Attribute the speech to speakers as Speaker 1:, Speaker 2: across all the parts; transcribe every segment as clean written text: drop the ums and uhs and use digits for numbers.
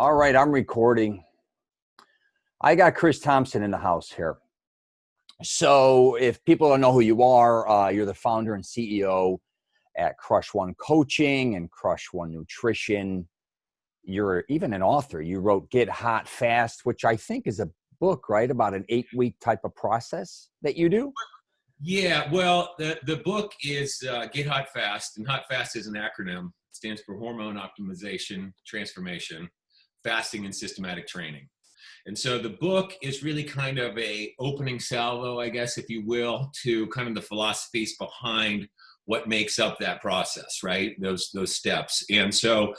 Speaker 1: All right, I'm recording. I got Chris Thompson in the house here. So if people don't know who you are, you're the founder and CEO at CRUSH1 Coaching and CRUSH1 Nutrition. You're even an author. You wrote Get Hot Fast, which I think is a book, right? About an 8-week type of process that you do?
Speaker 2: Yeah, well, the book is Get Hot Fast, and Hot Fast is an acronym. It stands for Hormone Optimization, Transformation, Fasting, and Systematic Training. And so the book is really kind of a opening salvo, I guess, if you will, to kind of the philosophies behind what makes up that process, right? Those steps. And so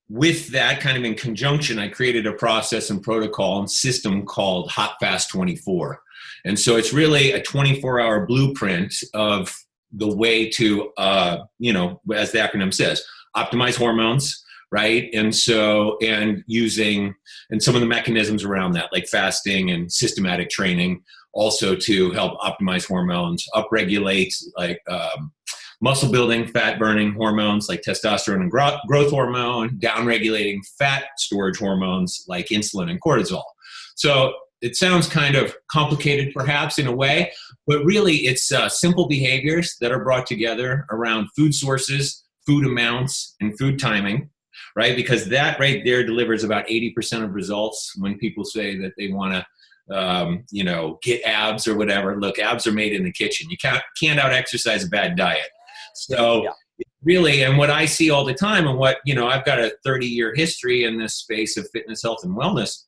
Speaker 2: with that kind of in conjunction, I created a process and protocol and system called H.O.T.F.A.S.T 24. And so it's really a 24-hour blueprint of the way to, as the acronym says, optimize hormones, right? And so, and using, and some of the mechanisms around that, like fasting and systematic training, also to help optimize hormones, upregulate like muscle building, fat burning hormones like testosterone and growth hormone, downregulating fat storage hormones like insulin and cortisol. So it sounds kind of complicated perhaps in a way, but really it's simple behaviors that are brought together around food sources, food amounts, and food timing, right? Because that right there delivers about 80% of results when people say that they want to, get abs or whatever. Look, abs are made in the kitchen. You can't out-exercise a bad diet. So yeah. Really, and what I see all the time and what, I've got a 30-year history in this space of fitness, health, and wellness.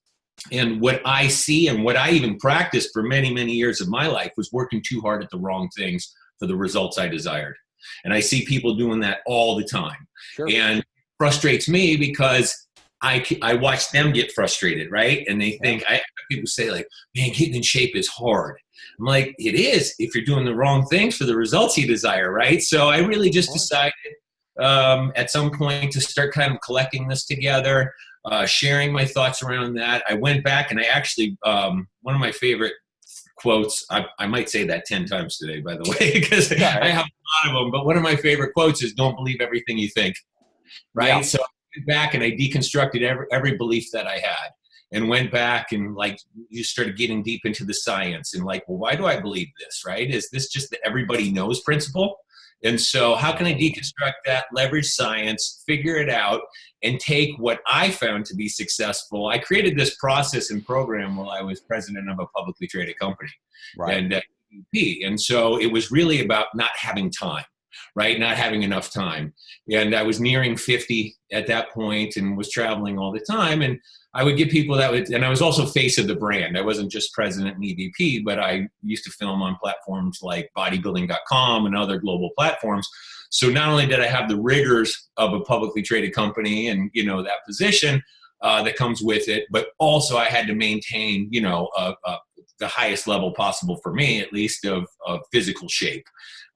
Speaker 2: And what I see and what I even practiced for many, many years of my life was working too hard at the wrong things for the results I desired. And I see people doing that all the time. Sure. And it frustrates me because I watch them get frustrated, right? And they think, people say like, man, getting in shape is hard. I'm like, it is if you're doing the wrong things for the results you desire, right? So I really just decided at some point to start kind of collecting this together, sharing my thoughts around that. I went back and I actually, one of my favorite quotes, I might say that 10 times today, by the way, because I have a lot of them, but one of my favorite quotes is don't believe everything you think, right? Yeah. So I went back and I deconstructed every belief that I had and went back and like you started getting deep into the science and like, well, why do I believe this, right? Is this just the everybody knows principle? And so how can I deconstruct that, leverage science, figure it out, and take what I found to be successful? I created this process and program while I was president of a publicly traded company, right? And so it was really about not having time, right? Not having enough time. And I was nearing 50 at that point and was traveling all the time. And I would get people and I was also face of the brand. I wasn't just president and EVP, but I used to film on platforms like bodybuilding.com and other global platforms. So not only did I have the rigors of a publicly traded company and, that position that comes with it, but also I had to maintain, the highest level possible for me, at least of physical shape.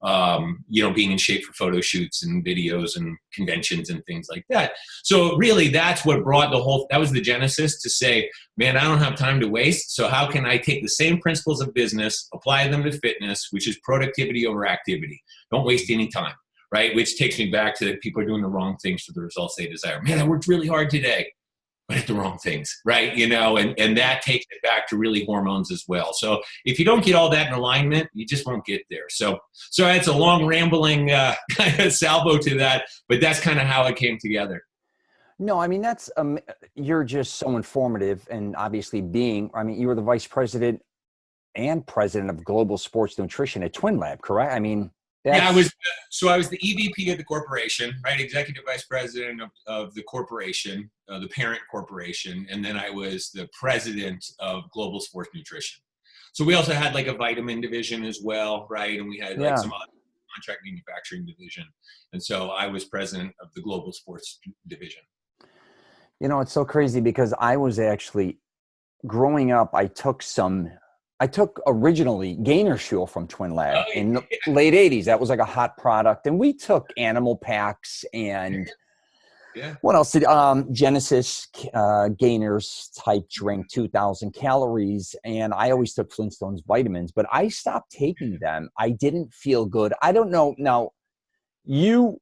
Speaker 2: Being in shape for photo shoots and videos and conventions and things like that. So really that's what brought that was the genesis to say, man, I don't have time to waste. So how can I take the same principles of business, apply them to fitness, which is productivity over activity. Don't waste any time, right? Which takes me back to people are doing the wrong things for the results they desire. Man, I worked really hard today, but at the wrong things, right? And that takes it back to really hormones as well. So if you don't get all that in alignment, you just won't get there. So it's a long rambling kind of salvo to that, but that's kind of how it came together.
Speaker 1: No, I mean, that's, you're just so informative and obviously you were the vice president and president of global sports nutrition at Twin Lab, correct? I mean,
Speaker 2: I was the EVP of the corporation, right? Executive vice president of the corporation, the parent corporation. And then I was the president of global sports nutrition. So we also had like a vitamin division as well, right? And we had like some other contract manufacturing division. And so I was president of the global sports division.
Speaker 1: It's so crazy because I was actually growing up, I took originally Gainer Fuel from Twin Lab in the late 80s. That was like a hot product. And we took animal packs and what else did Genesis Gainers type drink, 2,000 calories. And I always took Flintstones vitamins, but I stopped taking them. I didn't feel good. I don't know. Now, you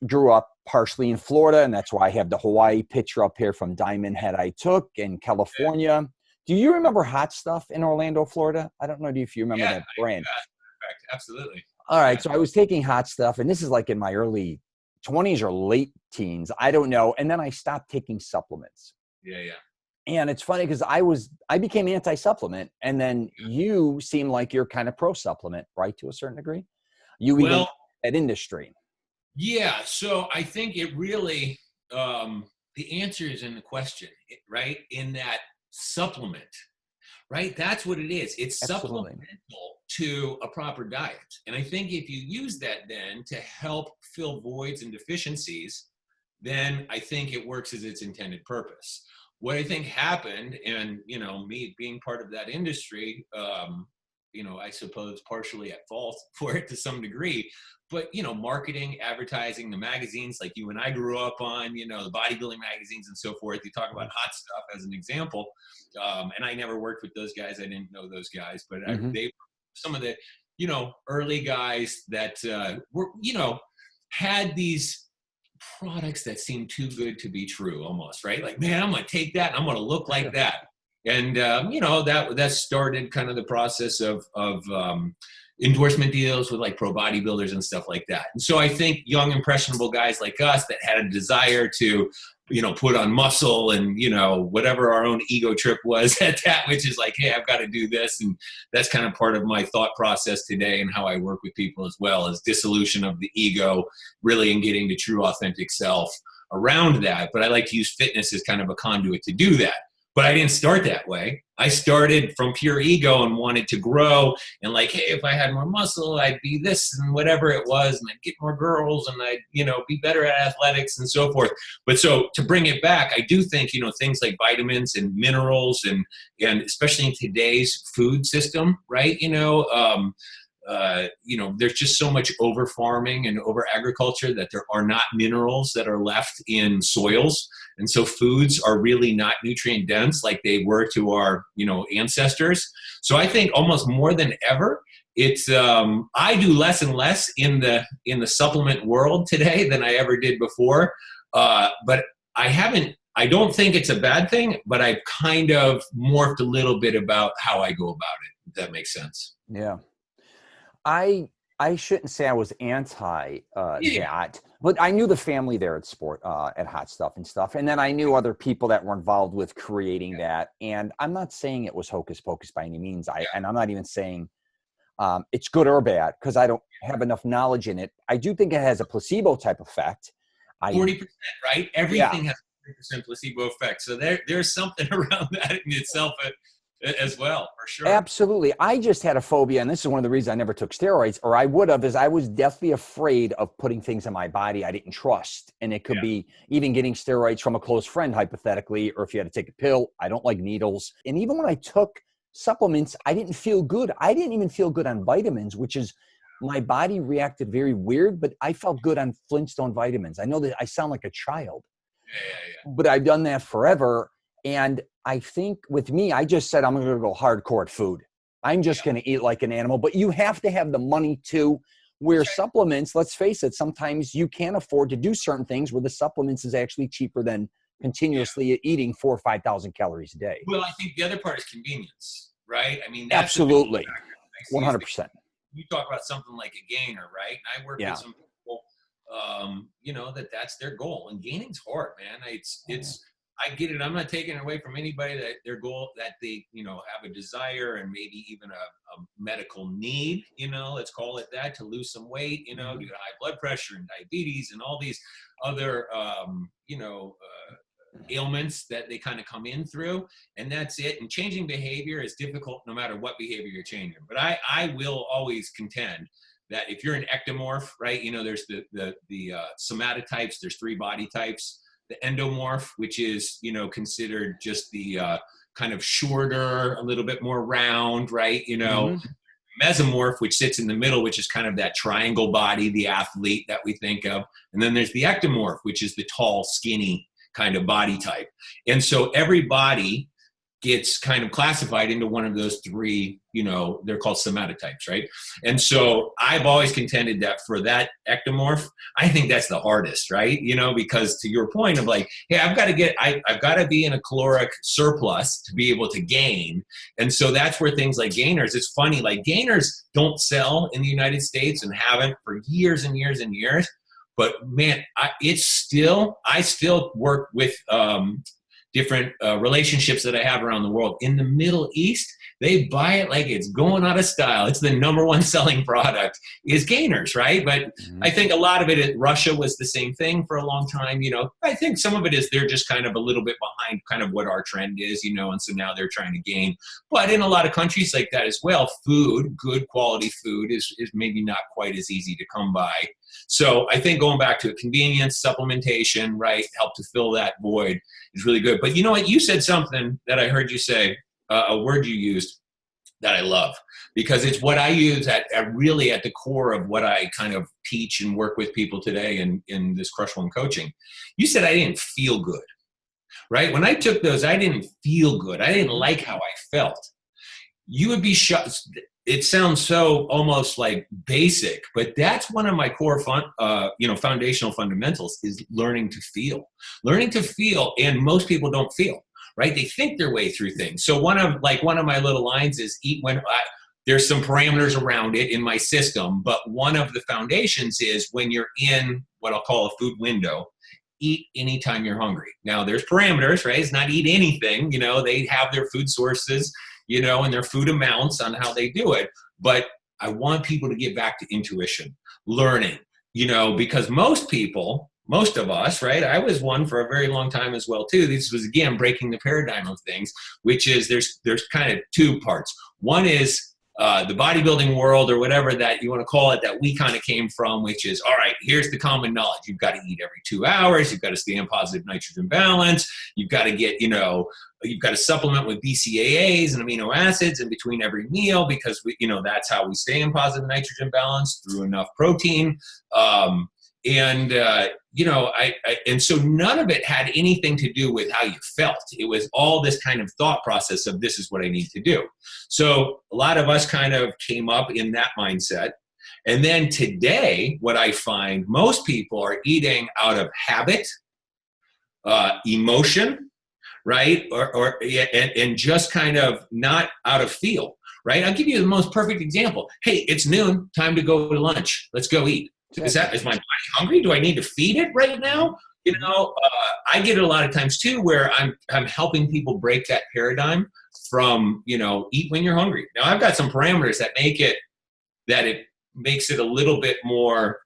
Speaker 1: grew up partially in Florida, and that's why I have the Hawaii picture up here from Diamond Head I took in California. Do you remember Hot Stuff in Orlando, Florida? I don't know if you remember that brand.
Speaker 2: Absolutely.
Speaker 1: All right. So I was taking Hot Stuff, and this is like in my early 20s or late teens. I don't know. And then I stopped taking supplements.
Speaker 2: Yeah.
Speaker 1: And it's funny because I became anti-supplement, and then you seem like you're kind of pro-supplement, right, to a certain degree? Even at industry.
Speaker 2: Yeah. So I think it really, the answer is in the question, right? In that supplement, right? That's what it is. It's
Speaker 1: Absolutely.
Speaker 2: supplemental to a proper diet. And I think if you use that then to help fill voids and deficiencies, then I think it works as its intended purpose. What I think happened, and, me being part of that industry, I suppose partially at fault for it to some degree, but, marketing, advertising, the magazines like you and I grew up on, the bodybuilding magazines and so forth, you talk about Hot Stuff as an example. And I never worked with those guys. I didn't know those guys, but they were some of the, early guys that were, had these products that seemed too good to be true almost, right? Like, man, I'm going to take that and I'm going to look like that. And, that started kind of the process of endorsement deals with like pro bodybuilders and stuff like that. And so I think young, impressionable guys like us that had a desire to, put on muscle and, whatever our own ego trip was at that, which is like, hey, I've got to do this. And that's kind of part of my thought process today and how I work with people as well, as dissolution of the ego, really in getting the true authentic self around that. But I like to use fitness as kind of a conduit to do that. But I didn't start that way. I started from pure ego and wanted to grow and like, hey, if I had more muscle, I'd be this and whatever it was, and I'd get more girls and I'd, be better at athletics and so forth. But so to bring it back, I do think, things like vitamins and minerals and especially in today's food system, right? There's just so much over farming and over agriculture that there are not minerals that are left in soils. And so foods are really not nutrient dense like they were to our, ancestors. So I think almost more than ever, it's, I do less and less in the supplement world today than I ever did before. But I don't think it's a bad thing, but I've kind of morphed a little bit about how I go about it, if that makes sense.
Speaker 1: Yeah. I shouldn't say I was anti that, but I knew the family there at at Hot Stuff and stuff. And then I knew other people that were involved with creating that. And I'm not saying it was hocus pocus by any means. And I'm not even saying it's good or bad because I don't have enough knowledge in it. I do think it has a placebo type effect.
Speaker 2: 40%, right? Everything has a 40% placebo effect. So there's something around that in itself as well, for sure.
Speaker 1: Absolutely. I just had a phobia, and this is one of the reasons I never took steroids, or I would have, is I was deathly afraid of putting things in my body I didn't trust. And it could be even getting steroids from a close friend, hypothetically, or if you had to take a pill. I don't like needles. And even when I took supplements, I didn't feel good. I didn't even feel good on vitamins, which is my body reacted very weird, but I felt good on Flintstone vitamins. I know that I sound like a child, but I've done that forever. And I think with me, I just said, I'm going to go hardcore at food. I'm just going to eat like an animal, but you have to have the money to where supplements, let's face it, sometimes you can't afford to do certain things where the supplements is actually cheaper than continuously eating 4,000 or 5,000 calories a day.
Speaker 2: Well, I think the other part is convenience, right? I mean, that's
Speaker 1: absolutely 100%.
Speaker 2: You talk about something like a gainer, right? And I work with some people, that's their goal, and gaining's hard, man. I get it. I'm not taking it away from anybody that their goal, that they, have a desire and maybe even a medical need, let's call it that, to lose some weight, due to high blood pressure and diabetes and all these other, ailments that they kind of come in through, and that's it. And changing behavior is difficult no matter what behavior you're changing. But I will always contend that if you're an ectomorph, right, there's the somatotypes, there's 3 body types. The endomorph, which is, considered just the kind of shorter, a little bit more round, right? Mesomorph, which sits in the middle, which is kind of that triangle body, the athlete that we think of. And then there's the ectomorph, which is the tall, skinny kind of body type. And so every body gets kind of classified into one of those three, they're called somatotypes, right? And so I've always contended that for that ectomorph, I think that's the hardest, right? Because to your point of like, hey, I've got to be in a caloric surplus to be able to gain. And so that's where things like gainers, it's funny, like gainers don't sell in the United States and haven't for years and years and years. But man, I still work with different relationships that I have around the world. In the Middle East, they buy it like it's going out of style. It's the #1 selling product is gainers, right? But I think a lot of it, Russia was the same thing for a long time. I think some of it is they're just kind of a little bit behind kind of what our trend is, and so now they're trying to gain. But in a lot of countries like that as well, good quality food is maybe not quite as easy to come by. So I think going back to convenience, supplementation, right, help to fill that void is really good. But you know what? You said something that I heard you say, a word you used that I love, because it's what I use at really at the core of what I kind of teach and work with people today in this Crush One coaching. You said I didn't feel good, right? When I took those, I didn't feel good. I didn't like how I felt. You would be shocked. It sounds so almost like basic, but that's one of my core foundational fundamentals is learning to feel. And most people don't feel, right? They think their way through things. So one of my little lines is there's some parameters around it in my system, but one of the foundations is when you're in what I'll call a food window, eat anytime you're hungry. Now there's parameters, right? It's not eat anything, they have their food sources, and their food amounts on how they do it. But I want people to get back to intuition, learning, because most of us, right? I was one for a very long time as well too. This was, again, breaking the paradigm of things, which is there's kind of two parts. One is the bodybuilding world or whatever that you want to call it that we kind of came from, which is, all right, here's the common knowledge. You've got to eat every 2 hours. You've got to stay in positive nitrogen balance. You've got to get, you've got to supplement with BCAAs and amino acids in between every meal because that's how we stay in positive nitrogen balance through enough protein. And so none of it had anything to do with how you felt. It was all this kind of thought process of this is what I need to do. So a lot of us kind of came up in that mindset. And then today, what I find most people are eating out of habit, emotion, right? And just kind of not out of feel, right? I'll give you the most perfect example. Hey, it's noon, time to go to lunch. Let's go eat. Is my body hungry? Do I need to feed it right now? I get it a lot of times too, where I'm helping people break that paradigm from, eat when you're hungry. Now I've got some parameters that it makes it a little bit more,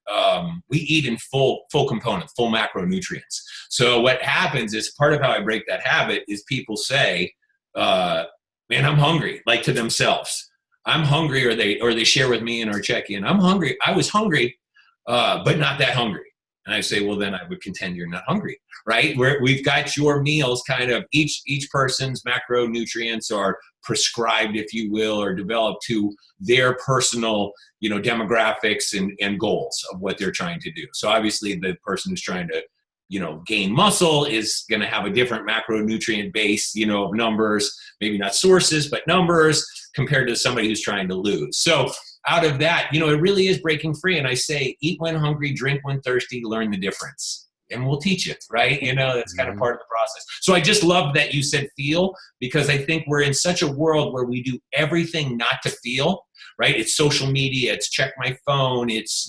Speaker 2: we eat in full components, full macronutrients. So what happens is part of how I break that habit is people say, man, I'm hungry, like to themselves. I'm hungry, or they share with me in our check-in, I'm hungry. I was hungry, but not that hungry. And I say, well, then I would contend you're not hungry, right? We've got your meals kind of, each person's macronutrients are prescribed, if you will, or developed to their personal, demographics and goals of what they're trying to do. So obviously the person who's trying to, gain muscle is going to have a different macronutrient base, of numbers, maybe not sources, but numbers compared to somebody who's trying to lose. So out of that, it really is breaking free. And I say, eat when hungry, drink when thirsty, learn the difference. And we'll teach it, right? That's kind of part of the process. So I just love that you said feel, because I think we're in such a world where we do everything not to feel, right? It's social media, it's check my phone, it's,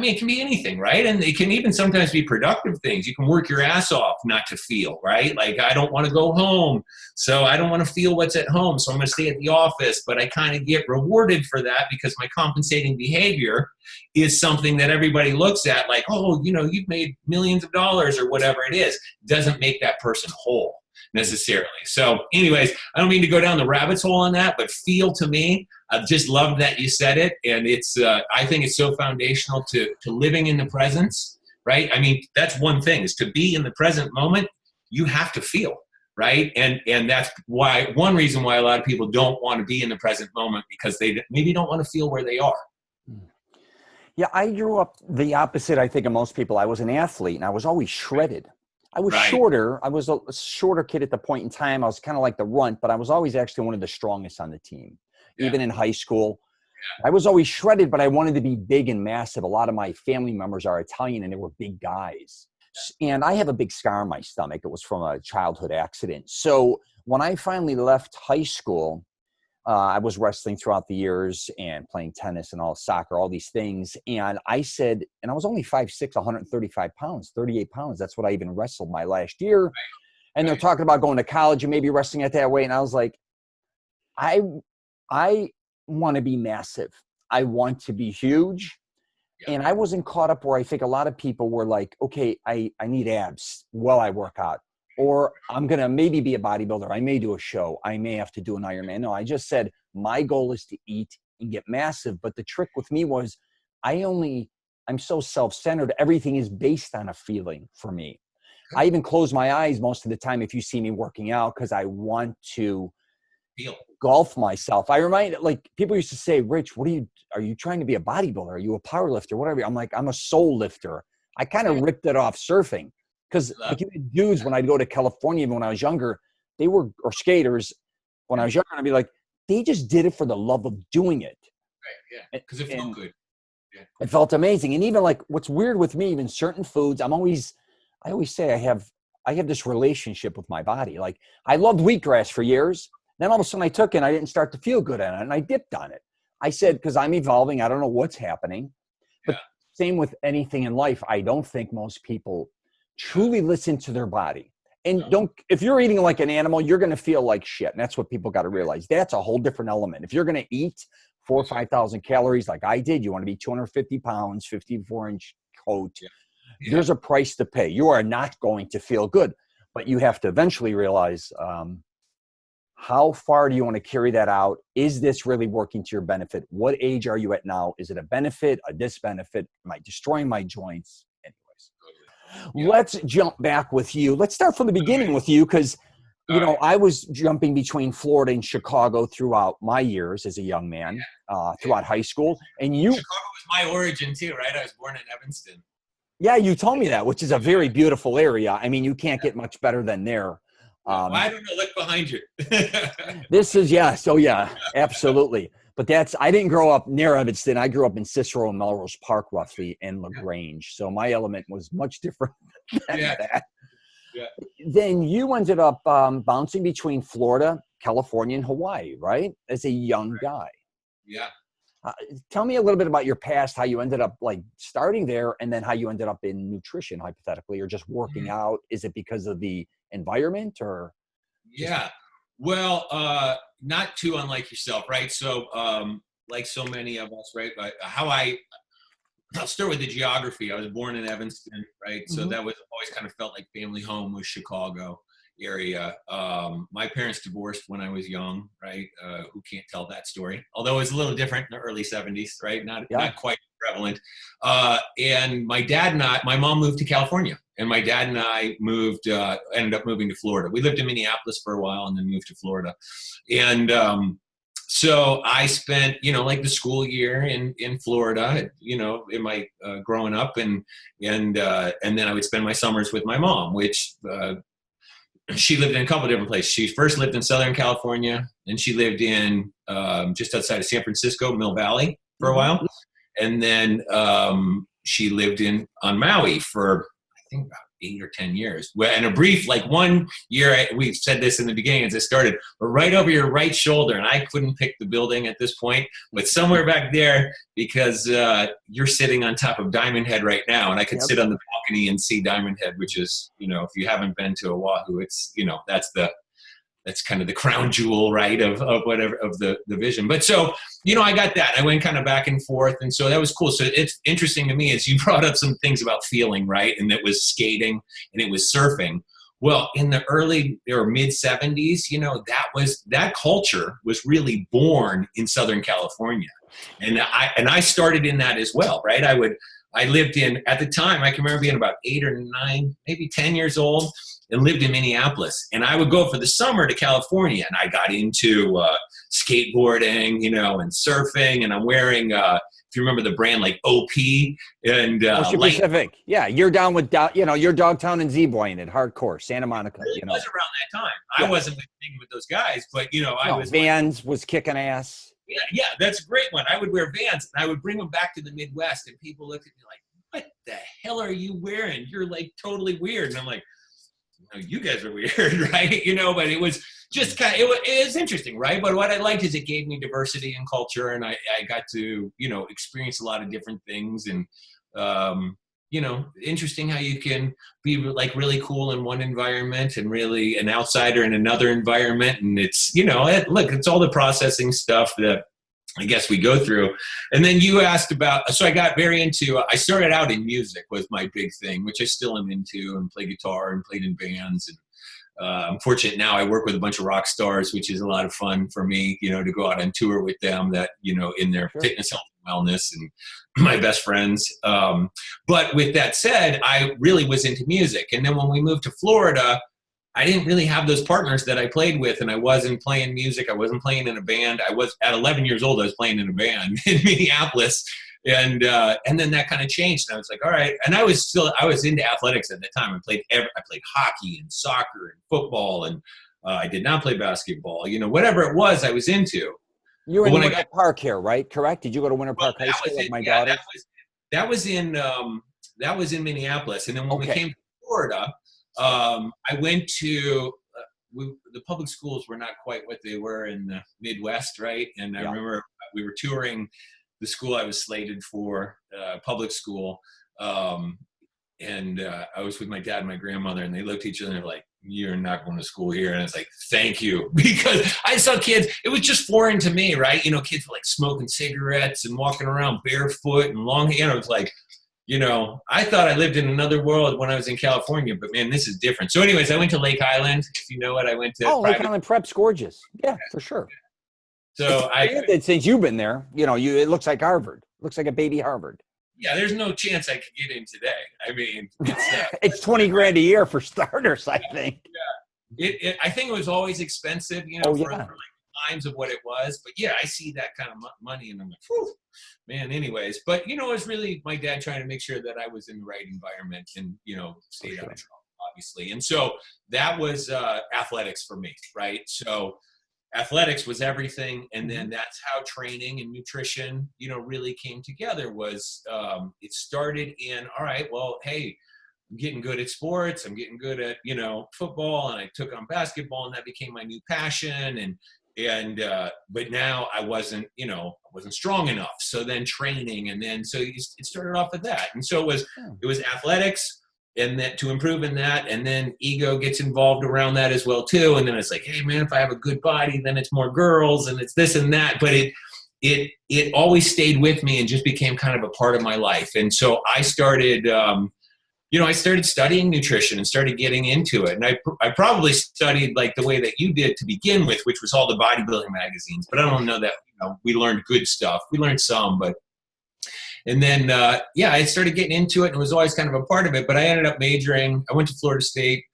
Speaker 2: it can be anything, right? And it can even sometimes be productive things. You can work your ass off not to feel, right? Like, I don't want to go home, so I don't want to feel what's at home, so I'm going to stay at the office, but I kind of get rewarded for that because my compensating behavior is something that everybody looks at like, oh, you've made millions of dollars or whatever it is. Doesn't make that person whole necessarily. So anyways, I don't mean to go down the rabbit's hole on that, but feel to me, I've just loved that you said it. And it's, I think it's so foundational to living in the presence, right? I mean, that's one thing, is to be in the present moment, you have to feel, right? And that's why, one reason why a lot of people don't want to be in the present moment, because they maybe don't want to feel where they are.
Speaker 1: Yeah, I grew up the opposite, I think, of most people. I was an athlete and I was always shredded. I was
Speaker 2: Right.
Speaker 1: shorter. I was a shorter kid at the point in time. I was kind of like the runt, but I was always actually one of the strongest on the team.
Speaker 2: Yeah.
Speaker 1: Even in high school, I was always shredded, but I wanted to be big and massive. A lot of my family members are Italian and they were big guys. And I have a big scar on my stomach. It was from a childhood accident. So when I finally left high school, I was wrestling throughout the years and playing tennis and all soccer, all these things. And I said, and I was only 5'6", 135 pounds, 38 pounds. That's what I even wrestled my last year. And they're talking about going to college and maybe wrestling at that way. And I was like, I want to be massive. I want to be huge. And I wasn't caught up where I think a lot of people were like, okay, I need abs while I work out. Or I'm going to maybe be a bodybuilder. I may do a show. I may have to do an Ironman. No, I just said my goal is to eat and get massive. But the trick with me was I'm so self-centered. Everything is based on a feeling for me. I even close my eyes most of the time if you see me working out because I want to golf myself. I remind, like, people used to say, Rich, are you trying to be a bodybuilder? Are you a power lifter? Whatever. I'm like, I'm a soul lifter. I kind of ripped it off surfing. Because like dudes, when I'd go to California, even when I was younger, or skaters, when I was younger, I'd be like, they just did it for the love of doing it.
Speaker 2: Right, yeah, because it felt good. Yeah.
Speaker 1: It felt amazing. And even like what's weird with me, even certain foods, I always say I have this relationship with my body. Like I loved wheatgrass for years. Then all of a sudden I took it and I didn't start to feel good on it. And I dipped on it. I said, because I'm evolving, I don't know what's happening. But same with anything in life. I don't think most people truly listen to their body. And if you're eating like an animal, you're going to feel like shit. And that's what people got to realize. That's a whole different element. If you're going to eat 4,000 or 5,000 calories like I did, you want to be 250 pounds, 54-inch coat. There's a price to pay. You are not going to feel good, but you have to eventually realize how far do you want to carry that out? Is this really working to your benefit? What age are you at now? Is it a benefit, a disbenefit? Am I destroying my joints? Let's jump back with you. Let's start from the beginning with you because, you know, I was jumping between Florida and Chicago throughout my years as a young man, throughout high school. And Chicago
Speaker 2: was my origin too, right? I was born in Evanston.
Speaker 1: Yeah, you told me that, which is a very beautiful area. I mean, you can't get much better than there.
Speaker 2: Well, I don't know. Look behind you.
Speaker 1: This is, absolutely. But I didn't grow up near Evanston. I grew up in Cicero and Melrose Park, roughly, in LaGrange. So my element was much different than that. Yeah. Then you ended up bouncing between Florida, California, and Hawaii, right? As a young guy.
Speaker 2: Yeah.
Speaker 1: Tell me a little bit about your past, how you ended up like starting there, and then how you ended up in nutrition, hypothetically, or just working out. Is it because of the environment or?
Speaker 2: Yeah. Well, not too unlike yourself, right? So, like so many of us, right? I'll start with the geography. I was born in Evanston, right? So that was always kind of felt like family home was Chicago area. My parents divorced when I was young, right? Who can't tell that story? Although it was a little different in the early 70s, right? Not quite prevalent. And my mom moved to California, and my dad and I ended up moving to Florida. We lived in Minneapolis for a while and then moved to Florida. And so I spent, like the school year in Florida, in my growing up, and then I would spend my summers with my mom, which she lived in a couple of different places. She first lived in Southern California, and she lived in just outside of San Francisco, Mill Valley, for a while, and then she lived on Maui for I think about 8 or 10 years. And a brief, like 1 year, we said this in the beginning as it started, but right over your right shoulder, and I couldn't pick the building at this point, but somewhere back there, because you're sitting on top of Diamond Head right now, and I could sit on the balcony and see Diamond Head, which is, if you haven't been to Oahu, it's, that's kind of the crown jewel, right, of whatever, of the vision. But so, I got that. I went kind of back and forth. And so that was cool. So it's interesting to me is you brought up some things about feeling, right? And it was skating and it was surfing. Well, in the early or mid 70s, that culture was really born in Southern California. And I started in that as well, right? I lived at the time, I can remember being about 8 or 9, maybe 10 years old, and lived in Minneapolis. And I would go for the summer to California, and I got into skateboarding, and surfing, and I'm wearing if you remember the brand like OP and
Speaker 1: Ocean Pacific. Yeah, you're down with, you're Dogtown and Z-Boying it, hardcore, Santa Monica.
Speaker 2: It really was around that time. Yeah. I wasn't with those guys, but I was.
Speaker 1: Vans was kicking ass.
Speaker 2: Yeah, that's a great one. I would wear Vans, and I would bring them back to the Midwest, and people look at me like, "What the hell are you wearing? You're like totally weird." And I'm like, "No, you guys are weird, right?" But it was just kind of, it was interesting, right? But what I liked is it gave me diversity in culture, and I got to experience a lot of different things, and interesting how you can be like really cool in one environment and really an outsider in another environment. And it's, look, it's all the processing stuff that I guess we go through. And then you asked about, so I got very into, I started out in music was my big thing, which I still am into, and play guitar and played in bands. And I'm fortunate now I work with a bunch of rock stars, which is a lot of fun for me, to go out on tour with them that, in their fitness, health, and wellness, and my best friends. But with that said, I really was into music. And then when we moved to Florida, I didn't really have those partners that I played with, and I wasn't playing music. I wasn't playing in a band. I was at 11 years old. I was playing in a band in Minneapolis, and then that kind of changed. And I was like, all right. And I was into athletics at the time. I played hockey and soccer and football, and I did not play basketball. Whatever it was, I was into.
Speaker 1: You were in Winter Park here, right? Correct? Did you go to Winter Park High School like my daughter?
Speaker 2: That was in Minneapolis, and then when we came to Florida. I went to the public schools were not quite what they were in the Midwest, right? And I remember we were touring the school I was slated for, public school, and I was with my dad and my grandmother, and they looked at each other and they're like, "You're not going to school here." And I was like, "Thank you," because I saw kids. It was just foreign to me, right? Kids were like smoking cigarettes and walking around barefoot and long hair. I was like, I thought I lived in another world when I was in California, but man, this is different. So anyways, I went to Lake Island. If you know it, I went to
Speaker 1: Lake Island Prep's gorgeous. Yeah, for sure.
Speaker 2: So
Speaker 1: since you've been there, it looks like Harvard. Looks like a baby Harvard.
Speaker 2: Yeah, there's no chance I could get in today. I mean,
Speaker 1: it's $20,000 a year for starters, I think.
Speaker 2: Yeah. I think it was always expensive, for like times of what it was. But yeah, I see that kind of money and I'm like, whew, man, anyways. But, it was really my dad trying to make sure that I was in the right environment and, stayed out of trouble, obviously. And so that was athletics for me, right? So athletics was everything. And then that's how training and nutrition, really came together was it started in, all right, well, hey, I'm getting good at sports. I'm getting good at, football, and I took on basketball, and that became my new passion. But now I wasn't strong enough. So then training, and then, so it started off with that. And so it was athletics, and then to improve in that, and then ego gets involved around that as well too. And then it's like, hey man, if I have a good body, then it's more girls and it's this and that. But it always stayed with me and just became kind of a part of my life. And so I started, I started studying nutrition and started getting into it. And I probably studied like the way that you did to begin with, which was all the bodybuilding magazines. But I don't know that, we learned good stuff. We learned some, and then, I started getting into it and was always kind of a part of it. But I ended up majoring. I went to Florida State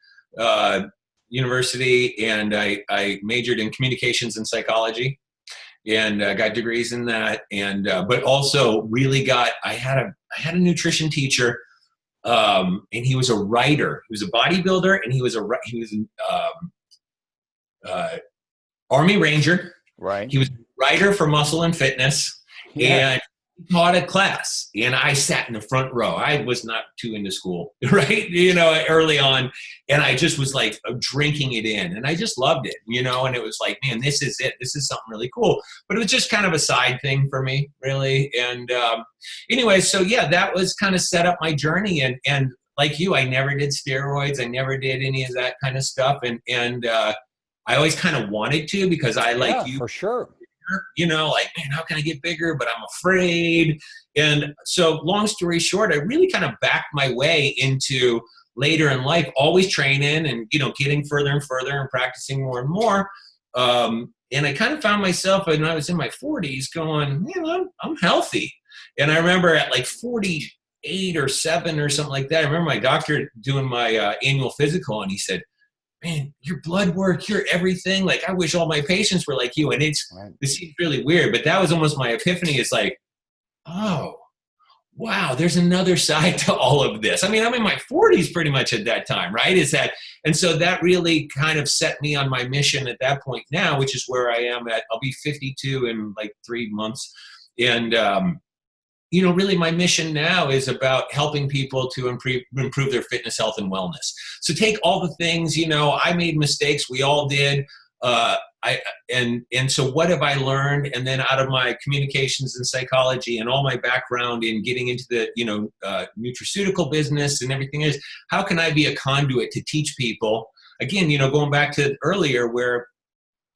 Speaker 2: University, and I majored in communications and psychology, and got degrees in that. And but also really I had a nutrition teacher. And he was a writer. He was a bodybuilder, and he was an Army Ranger.
Speaker 1: Right.
Speaker 2: He was a writer for Muscle and Fitness, and he taught a class. And I sat in the front row. I was not too into school, right? Early on, and I just was like drinking it in, and I just loved it, And it was like, man, this is it. This is something really cool. But it was just kind of a side thing for me, really. And anyway, so that was kind of set up my journey. And like you, I never did steroids. I never did any of that kind of stuff. And I always kind of wanted to, because I like you
Speaker 1: for sure.
Speaker 2: Like, man, how can I get bigger? But I'm afraid. And so long story short, I really kind of backed my way into later in life, always training and, getting further and further and practicing more and more. And I kind of found myself when I was in my 40s going, man, I'm healthy. And I remember at like 48 or 7 or something like that, I remember my doctor doing my annual physical, and he said, man, your blood work, your everything. Like, I wish all my patients were like you. And this seems really weird, but that was almost my epiphany. It's like, oh, wow, there's another side to all of this. I mean, I'm in my 40s pretty much at that time, right? And so that really kind of set me on my mission at that point now, which is where I am at. I'll be 52 in like 3 months. And, really my mission now is about helping people to improve their fitness, health, and wellness. So take all the things, I made mistakes. We all did. So what have I learned? And then out of my communications and psychology and all my background in getting into the, nutraceutical business and everything is, how can I be a conduit to teach people? Again, going back to earlier where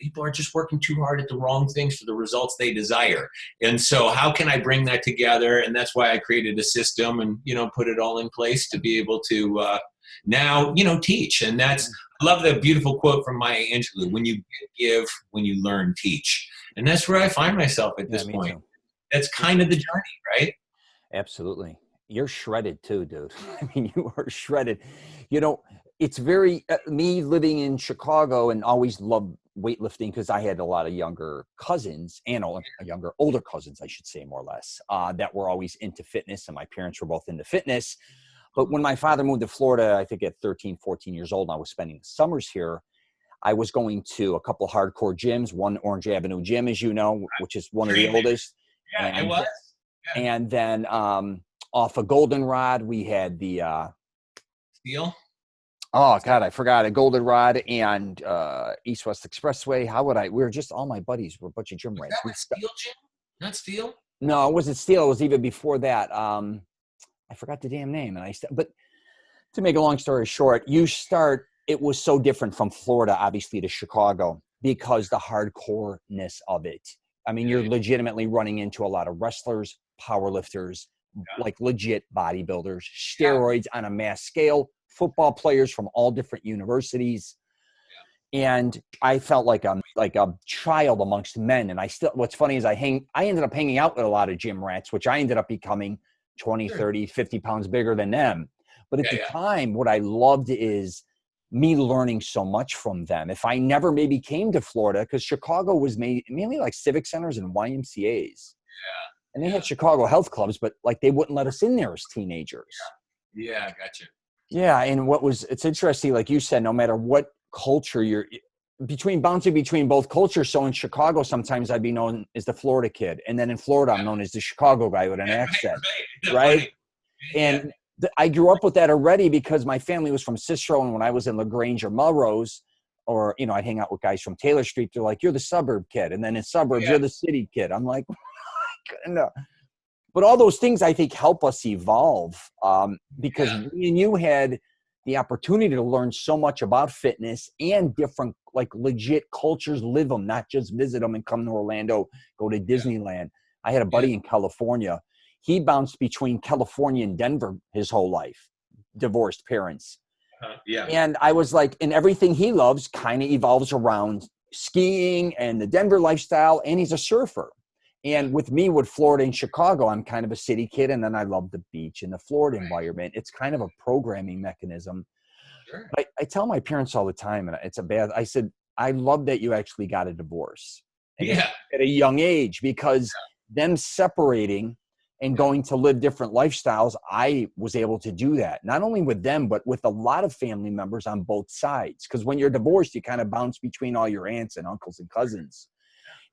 Speaker 2: people are just working too hard at the wrong things for the results they desire. And so how can I bring that together? And that's why I created a system and, put it all in place to be able to now, teach. And I love the beautiful quote from Maya Angelou, when you give, when you learn, teach. And that's where I find myself at this point. Too. That's kind of the journey, right?
Speaker 1: Absolutely. You're shredded too, dude. I mean, you are shredded. It's very, me living in Chicago and always loved weightlifting because I had a lot of younger cousins and older cousins, I should say, more or less, that were always into fitness, and my parents were both into fitness. But when my father moved to Florida, I think at 13, 14 years old, and I was spending the summers here, I was going to a couple of hardcore gyms, one Orange Avenue gym, as you know, which is one of the oldest.
Speaker 2: Yeah,
Speaker 1: and,
Speaker 2: it was. Yeah.
Speaker 1: And then off of Goldenrod, we had the
Speaker 2: Steel.
Speaker 1: Oh God, I forgot it. Goldenrod and East West Expressway. We were just, all my buddies were a bunch of gym rats.
Speaker 2: Steel gym? Not Steel?
Speaker 1: No, it wasn't Steel. It was even before that. I forgot the damn name. But to make a long story short, it was so different from Florida, obviously, to Chicago because the hardcoreness of it. I mean, you're legitimately running into a lot of wrestlers, powerlifters, like legit bodybuilders, steroids on a mass scale, football players from all different universities. And I felt like a child amongst men. And what's funny is I ended up hanging out with a lot of gym rats, which I ended up becoming 20, 30, 50 pounds bigger than them. But at the time, what I loved is me learning so much from them. If I never maybe came to Florida, because Chicago was mainly like civic centers and YMCAs. And they had Chicago health clubs, but like they wouldn't let us in there as teenagers.
Speaker 2: Yeah, gotcha.
Speaker 1: Yeah, and it's interesting, like you said, no matter what culture you're bouncing between both cultures. So in Chicago, sometimes I'd be known as the Florida kid. And then in Florida, I'm known as the Chicago guy with an accent, right? And I grew up with that already because my family was from Cicero. And when I was in LaGrange or Melrose, or, I'd hang out with guys from Taylor Street, they're like, you're the suburb kid. And then in suburbs, you're the city kid. I'm like, no. But all those things, I think, help us evolve because me and you had the opportunity to learn so much about fitness and different, like, legit cultures, live them, not just visit them and come to Orlando, go to Disneyland. I had a buddy in California. He bounced between California and Denver his whole life, divorced parents. And I was like, and everything he loves kind of evolves around skiing and the Denver lifestyle, and he's a surfer. And with me, with Florida and Chicago, I'm kind of a city kid, and then I love the beach and the Florida environment. It's kind of a programming mechanism. Sure. I tell my parents all the time, and I said, I love that you actually got a divorce at a young age, because them separating and going to live different lifestyles, I was able to do that, not only with them, but with a lot of family members on both sides. Because when you're divorced, you kind of bounce between all your aunts and uncles and cousins.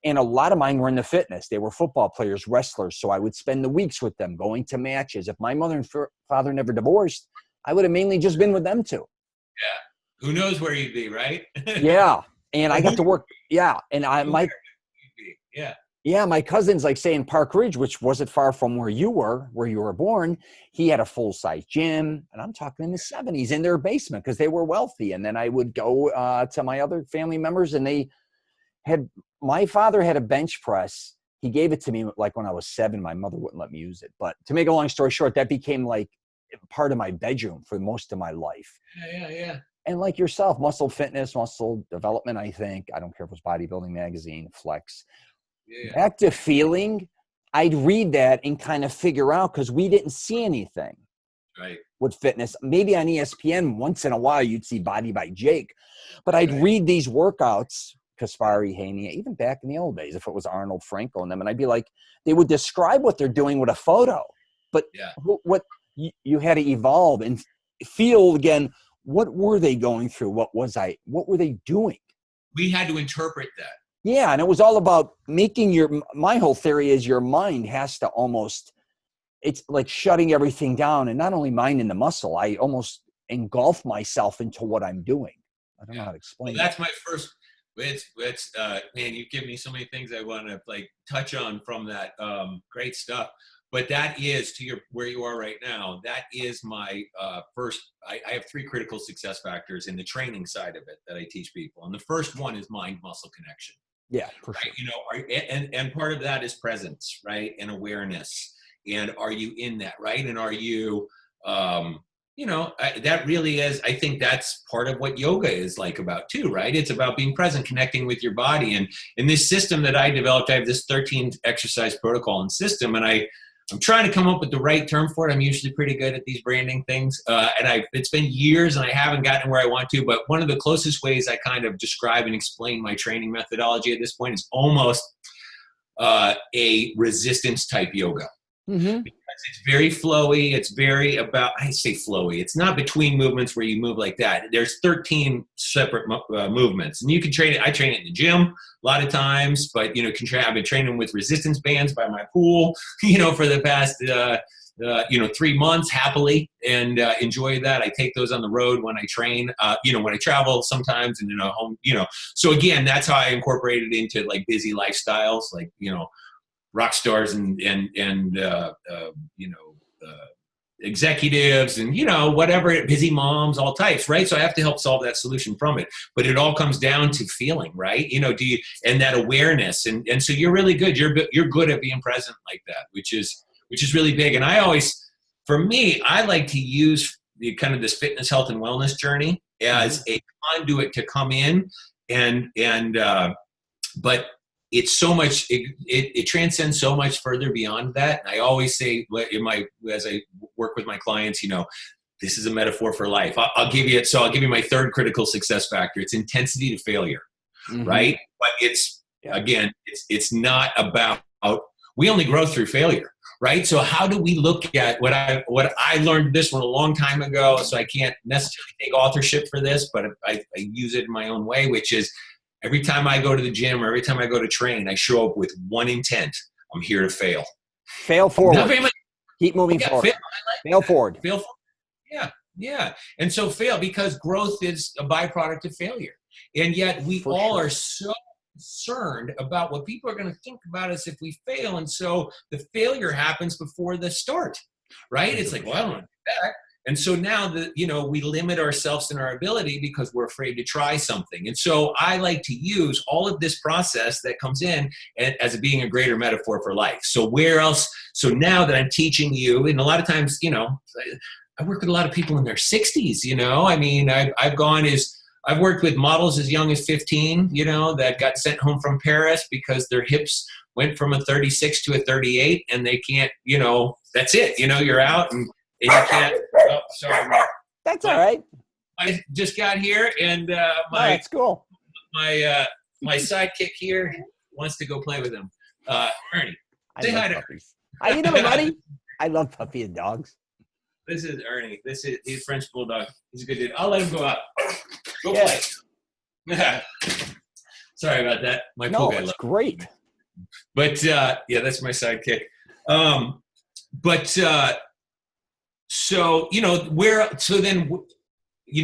Speaker 1: And a lot of mine were into fitness. They were football players, wrestlers. So I would spend the weeks with them, going to matches. If my mother and father never divorced, I would have mainly just been with them too.
Speaker 2: Yeah. Who knows where you'd be, right?
Speaker 1: Yeah. And I got to work. Yeah. And my cousin's, like, say, in Park Ridge, which wasn't far from where you were born. He had a full-size gym, and I'm talking in the 70s, in their basement, because they were wealthy. And then I would go to my other family members, and my father had a bench press. He gave it to me like when I was 7. My mother wouldn't let me use it. But to make a long story short, that became like part of my bedroom for most of my life.
Speaker 2: Yeah.
Speaker 1: And like yourself, muscle fitness, muscle development, I think. I don't care if it was Bodybuilding Magazine, Flex. Yeah. Back to feeling, I'd read that and kind of figure out, because we didn't see anything with fitness. Maybe on ESPN once in a while you'd see Body by Jake. But I'd read these workouts, Kaspari, Haney, even back in the old days, if it was Arnold Franco and them, and I'd be like, they would describe what they're doing with a photo, but what you had to evolve and feel again. What were they going through? What were they doing?
Speaker 2: We had to interpret that.
Speaker 1: Yeah. And it was all about making my whole theory is your mind has to almost, it's like shutting everything down, and not only mind in the muscle, I almost engulf myself into what I'm doing. I don't know how to explain.
Speaker 2: Well, that's my first, man, you give me so many things I want to like touch on from that. Great stuff. But that is where you are right now. That is my first. I have 3 critical success factors in the training side of it that I teach people, and the first one is mind-muscle connection.
Speaker 1: Yeah, for sure.
Speaker 2: You know, and part of that is presence, right, and awareness. And are you in that, right? And are you, you know, that really is. I think that's part of what yoga is like about too, right? It's about being present, connecting with your body. And in this system that I developed, I have this 13 exercise protocol and system, and I'm trying to come up with the right term for it. I'm usually pretty good at these branding things. And it's been years and I haven't gotten where I want to, but one of the closest ways I kind of describe and explain my training methodology at this point is almost a resistance type yoga. Mm-hmm. Because it's very flowy. It's very about, I say flowy. It's not between movements where you move like that. There's 13 separate movements, and you can train it. I train it in the gym a lot of times, but you know, I've been training with resistance bands by my pool, you know, for the past, 3 months happily, and enjoy that. I take those on the road when I train, you know, when I travel sometimes, and in a home, you know. So again, that's how I incorporate it into like busy lifestyles, like, you know, rock stars and executives and, you know, whatever, busy moms, all types, right? So I have to help solve that solution from it. But it all comes down to feeling, right? You know, and that awareness. And so you're really good. You're good at being present like that, which is really big. And I always, for me, I like to use the kind of this fitness, health, and wellness journey as a conduit to come in but it's so much, it transcends so much further beyond that. And I always say as I work with my clients, you know, this is a metaphor for life. I'll give you my third critical success factor. It's intensity to failure, right? But it's not about, we only grow through failure, right? So how do we look at what I learned this one a long time ago, so I can't necessarily take authorship for this, but I use it in my own way, which is, every time I go to the gym or every time I go to train, I show up with one intent. I'm here to fail.
Speaker 1: Fail forward. Keep moving forward. Fail forward.
Speaker 2: Fail forward. Yeah. And so fail, because growth is a byproduct of failure. And yet we all are so concerned about what people are going to think about us if we fail. And so the failure happens before the start, right? It's like, well, I don't want to do that. And so now we limit ourselves in our ability because we're afraid to try something. And so I like to use all of this process that comes in as being a greater metaphor for life. So where else? So now that I'm teaching you, and a lot of times, you know, I work with a lot of people in their 60s, you know, I mean, I've worked with models as young as 15, you know, that got sent home from Paris because their hips went from a 36 to a 38 and they can't, you know, that's it. You know, you're out and you can't. Oh, sorry, Mark.
Speaker 1: That's all right.
Speaker 2: I just got here, and
Speaker 1: that's cool.
Speaker 2: My sidekick here wants to go play with him. Ernie, say hi to Ernie.
Speaker 1: How you doing, buddy? I love puppy and dogs.
Speaker 2: This is Ernie. He's French bulldog. He's a good dude. I'll let him go out. Go play. Sorry about that. My pool guy
Speaker 1: it's great.
Speaker 2: But that's my sidekick. So, you know,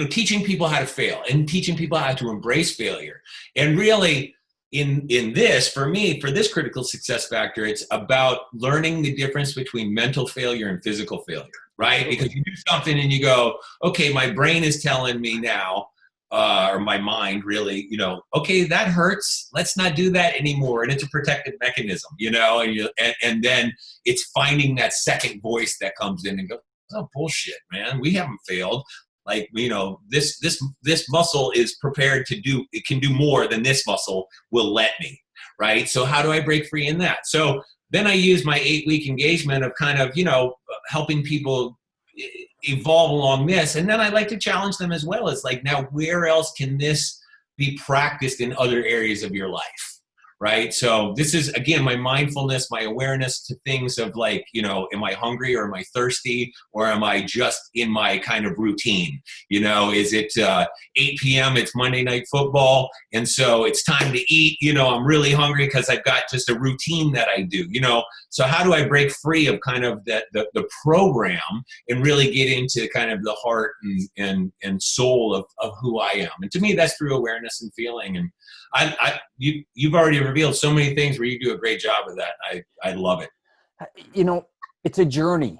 Speaker 2: teaching people how to fail and teaching people how to embrace failure. And really in this, for me, for this critical success factor, it's about learning the difference between mental failure and physical failure, right? Because you do something and you go, okay, my brain is telling me now, or my mind really, you know, okay, that hurts. Let's not do that anymore. And it's a protective mechanism, you know, and then it's finding that second voice that comes in and goes, oh, bullshit, man. We haven't failed. Like, you know, this muscle is prepared to do, it can do more than this muscle will let me, right? So how do I break free in that? So then I use my 8-week engagement of kind of, you know, helping people evolve along this. And then I like to challenge them as well. It's like, now where else can this be practiced in other areas of your life. Right. So this is, again, my mindfulness, my awareness to things of like, you know, am I hungry or am I thirsty or am I just in my kind of routine? You know, is it 8 p.m. It's Monday Night Football. And so it's time to eat. You know, I'm really hungry because I've got just a routine that I do, you know. So how do I break free of kind of the program and really get into kind of the heart and soul of who I am? And to me, that's through awareness and feeling. And you've already revealed so many things where you do a great job of that. I love it.
Speaker 1: You know, it's a journey,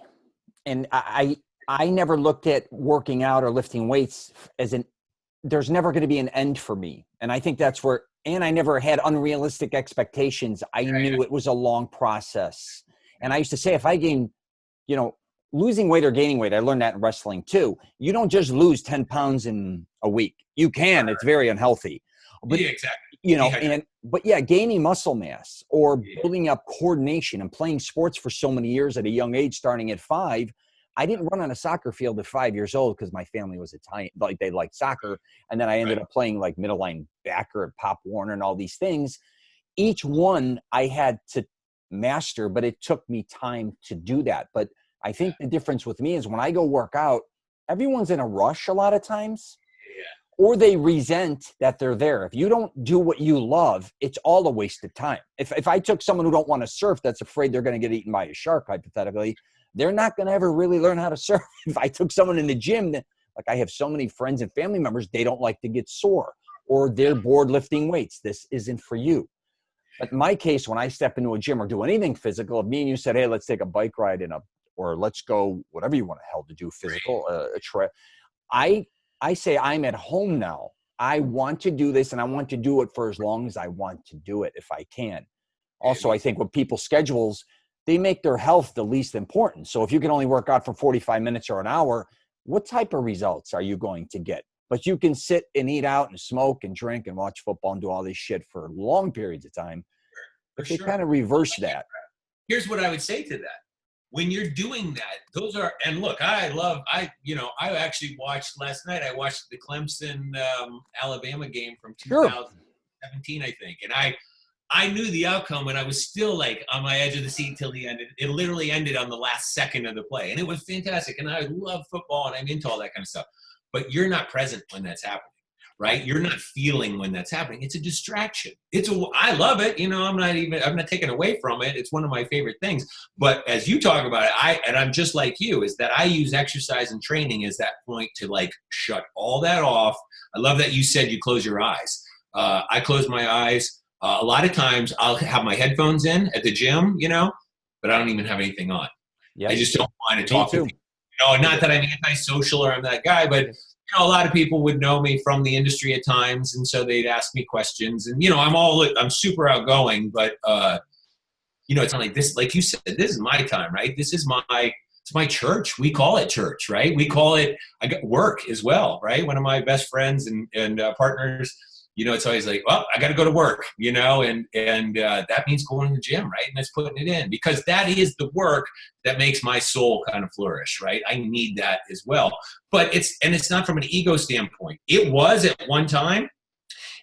Speaker 1: and I never looked at working out or lifting weights as there's never going to be an end for me. And I think that's where, and I never had unrealistic expectations. I knew it was a long process. And I used to say, if I gain, you know, losing weight or gaining weight, I learned that in wrestling too. You don't just lose 10 pounds in a week. You can, it's very unhealthy. But,
Speaker 2: yeah, exactly.
Speaker 1: You know, but gaining muscle mass or building up coordination and playing sports for so many years at a young age, starting at 5. I didn't run on a soccer field at 5 years old because my family was Italian, like they liked soccer. And then I ended up playing like middle linebacker at Pop Warner and all these things. Each one I had to master, but it took me time to do that. But I think the difference with me is when I go work out, everyone's in a rush a lot of times. Or they resent that they're there. If you don't do what you love, it's all a waste of time. If I took someone who don't want to surf that's afraid they're going to get eaten by a shark, hypothetically, they're not going to ever really learn how to surf. If I took someone in the gym, like I have so many friends and family members, they don't like to get sore or they're bored lifting weights. This isn't for you. But in my case, when I step into a gym or do anything physical, if me and you said, hey, let's take a bike ride or let's go, whatever you want to hell to do physical, a trip, I say I'm at home now. I want to do this and I want to do it for as long as I want to do it if I can. Also, I think with people's schedules, they make their health the least important. So if you can only work out for 45 minutes or an hour, what type of results are you going to get? But you can sit and eat out and smoke and drink and watch football and do all this shit for long periods of time. But they kind of reverse that.
Speaker 2: Here's what I would say to that. When you're doing that, those are, and look, I actually watched last night, I watched the Clemson, Alabama game from 2017, I think. And I knew the outcome and I was still like on my edge of the seat till the end. It literally ended on the last second of the play. And it was fantastic. And I love football and I'm into all that kind of stuff. But you're not present when that's happening. Right? You're not feeling when that's happening. It's a distraction. I love it. You know, I'm not taking away from it. It's one of my favorite things. But as you talk about it, I'm just like you, is that I use exercise and training as that point to like shut all that off. I love that you said you close your eyes. I close my eyes. A lot of times I'll have my headphones in at the gym, you know, but I don't even have anything on. Yes. I just don't want to talk to people. You know, not that I'm antisocial or I'm that guy, but you know, a lot of people would know me from the industry at times, and so they'd ask me questions. And you know, I'm super outgoing, but you know, it's not like this. Like you said, this is my time, right? It's my church. We call it church, right? We call it. I got work as well, right? One of my best friends and partners. You know, it's always like, well, I got to go to work, you know, and that means going to the gym, right? And that's putting it in because that is the work that makes my soul kind of flourish, right? I need that as well. But it's not from an ego standpoint. It was at one time.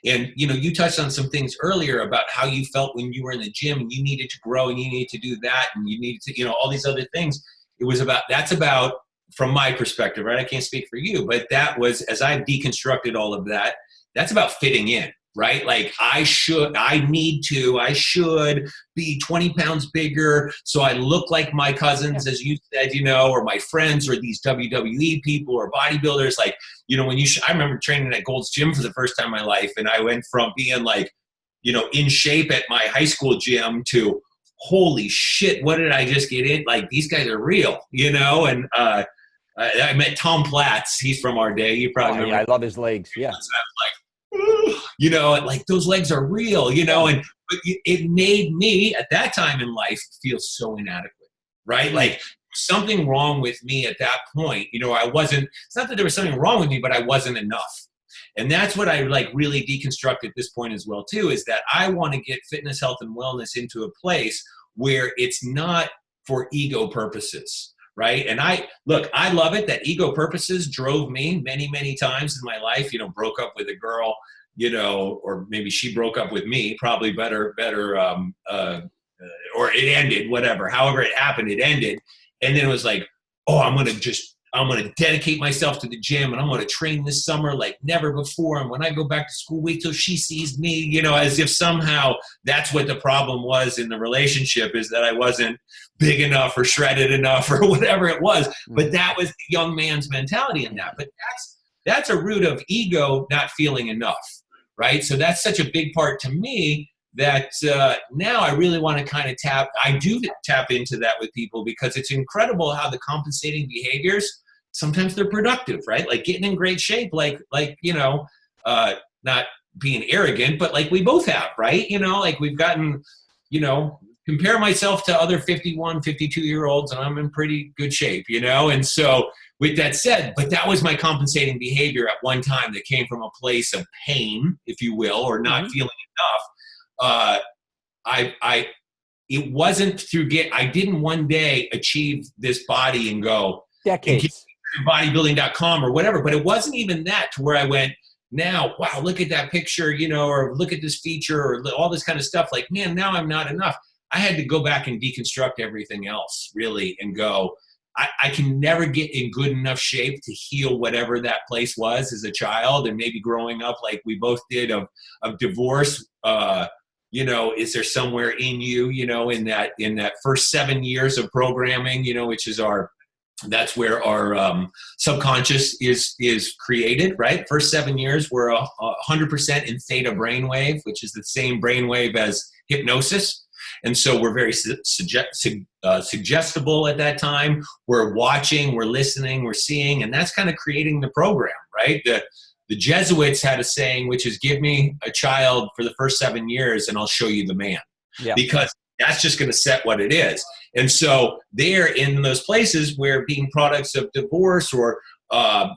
Speaker 2: And, you know, you touched on some things earlier about how you felt when you were in the gym and you needed to grow and you needed to do that and you needed to, you know, all these other things. That's about, from my perspective, right? I can't speak for you, but that was, as I've deconstructed all of that, that's about fitting in, right? Like I should be 20 pounds bigger so I look like my cousins, as you said, you know, or my friends or these WWE people or bodybuilders. Like, you know, I remember training at Gold's Gym for the first time in my life. And I went from being like, you know, in shape at my high school gym to holy shit, what did I just get in? Like these guys are real, you know? And, I met Tom Platz. He's from our day. You probably remember.
Speaker 1: Yeah, I love his legs. Yeah.
Speaker 2: So I was like, you know, like those legs are real, you know, and it made me at that time in life feel so inadequate, right? Like something wrong with me at that point. You know, it's not that there was something wrong with me, but I wasn't enough. And that's what I like really deconstruct at this point as well too, is that I want to get fitness, health, and wellness into a place where it's not for ego purposes. Right. And I love it that ego purposes drove me many, many times in my life, you know, broke up with a girl, you know, or maybe she broke up with me, probably better, or it ended, whatever. However it happened, it ended. And then it was like, oh, I'm going to dedicate myself to the gym, and I'm going to train this summer like never before. And when I go back to school, wait till she sees me, you know, as if somehow that's what the problem was in the relationship, is that I wasn't big enough or shredded enough or whatever it was. But that was the young man's mentality in that. But that's a root of ego not feeling enough, right? So that's such a big part to me that now I really want to kind of tap into that with people, because it's incredible how the compensating behaviors, sometimes they're productive, right? Like getting in great shape, like you know, not being arrogant, but like we both have, right? You know, like we've gotten, you know, compare myself to other 51, 52-year-olds, and I'm in pretty good shape, you know? And so with that said, but that was my compensating behavior at one time that came from a place of pain, if you will, or not feeling enough. It wasn't through I didn't one day achieve this body and go
Speaker 1: decades
Speaker 2: bodybuilding.com or whatever, but it wasn't even that to where I went, now, wow, look at that picture, you know, or look at this feature or all this kind of stuff. Like, man, now I'm not enough. I had to go back and deconstruct everything else really and go, I can never get in good enough shape to heal whatever that place was as a child and maybe growing up like we both did of divorce. You know, is there somewhere in you, you know, in that first 7 years of programming, you know, which is that's where our subconscious is created, right? First 7 years, we're 100% in theta brainwave, which is the same brainwave as hypnosis. And so we're very suggestible at that time. We're watching, we're listening, we're seeing, and that's kind of creating the program, right? The Jesuits had a saying, which is, give me a child for the first 7 years and I'll show you the man. Yeah. Because that's just going to set what it is. And so they're in those places where being products of divorce or,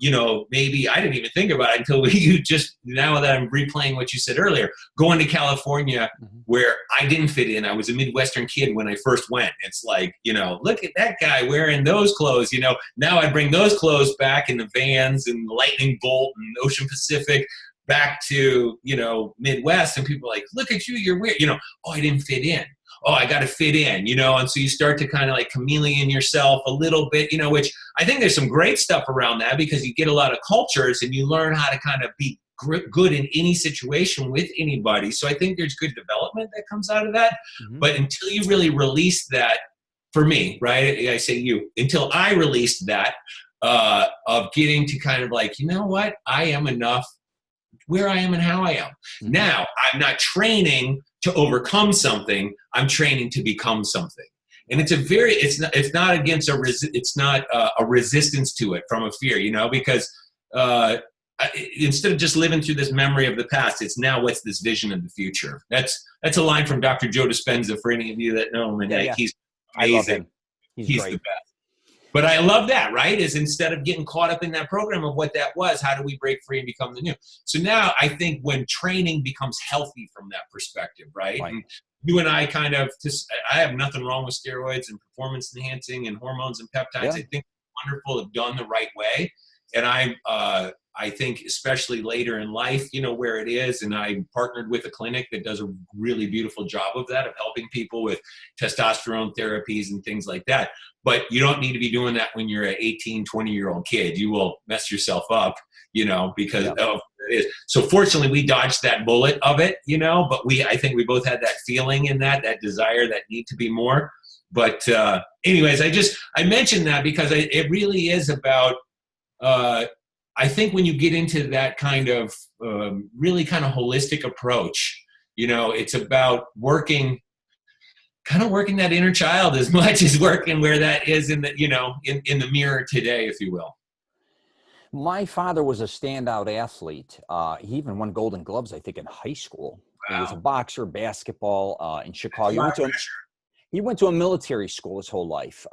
Speaker 2: you know, maybe I didn't even think about it until you just, now that I'm replaying what you said earlier, going to California where I didn't fit in. I was a Midwestern kid when I first went. It's like, you know, look at that guy wearing those clothes, you know, now I bring those clothes back in the Vans and Lightning Bolt and Ocean Pacific back to, you know, Midwest, and people are like, look at you, you're weird, you know, oh, I didn't fit in. Oh, I got to fit in, you know, and so you start to kind of like chameleon yourself a little bit, you know, which I think there's some great stuff around that because you get a lot of cultures and you learn how to kind of be good in any situation with anybody. So I think there's good development that comes out of that. But until you really release that, for me, right, I say you, until I released that of getting to kind of like, you know what, I am enough where I am and how I am. Now, I'm not training to overcome something, I'm training to become something. And it's not against it's not a resistance to it from a fear, you know, because instead of just living through this memory of the past, it's now what's this vision of the future. That's a line from Dr. Joe Dispenza for any of you that know him. And he's amazing.
Speaker 1: I love him. He's great.
Speaker 2: The best. But I love that, right? Is instead of getting caught up in that program of what that was, how do we break free and become the new? So now I think when training becomes healthy from that perspective, right? And you and I kind of, I have nothing wrong with steroids and performance enhancing and hormones and peptides. I think it's wonderful if done the right way. And I think especially later in life, you know, where it is, and I partnered with a clinic that does a really beautiful job of that, of helping people with testosterone therapies and things like that. But you don't need to be doing that when you're an 18, 20-year-old kid. You will mess yourself up, you know, because of what it is. So fortunately, we dodged that bullet of it, you know, but I think we both had that feeling in that desire, that need to be more. But anyways, I mentioned that because it really is about, I think when you get into that kind of really kind of holistic approach, you know, it's about working that inner child as much as working where that is in the, you know, in the mirror today, if you will.
Speaker 1: My father was a standout athlete. He even won Golden Gloves, I think, in high school. Wow. He was a boxer, basketball in Chicago. He went to a military school his whole life.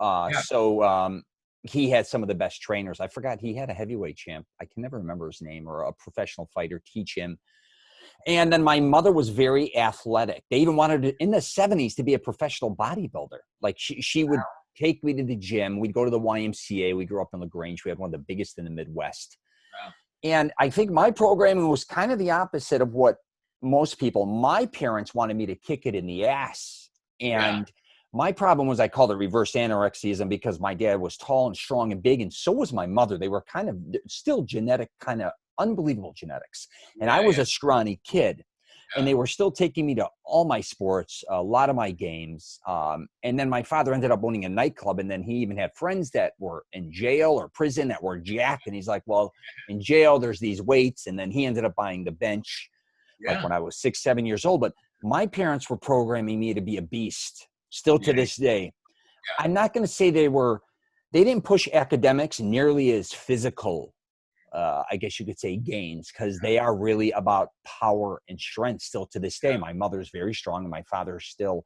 Speaker 1: So he had some of the best trainers. I forgot, he had a heavyweight champ. I can never remember his name, or a professional fighter teach him. And then my mother was very athletic. They even wanted to, in the 70s, to be a professional bodybuilder. Like she would take me to the gym. We'd go to the YMCA. We grew up in LaGrange. We had one of the biggest in the Midwest. Wow. And I think my programming was kind of the opposite of what most people, my parents wanted me to kick it in the ass. And my problem was I called it reverse anorexism because my dad was tall and strong and big. And so was my mother. They were kind of still genetic, kind of unbelievable genetics. And I was a scrawny kid. And they were still taking me to all my sports, a lot of my games. And then my father ended up owning a nightclub. And then he even had friends that were in jail or prison that were jacked. And he's like, well, in jail, there's these weights. And then he ended up buying the bench like when I was 6, 7 years old. But my parents were programming me to be a beast still to this day. I'm not going to say they didn't push academics nearly as physical, I guess you could say, gains, because they are really about power and strength still to this day. My mother's very strong and my father's still,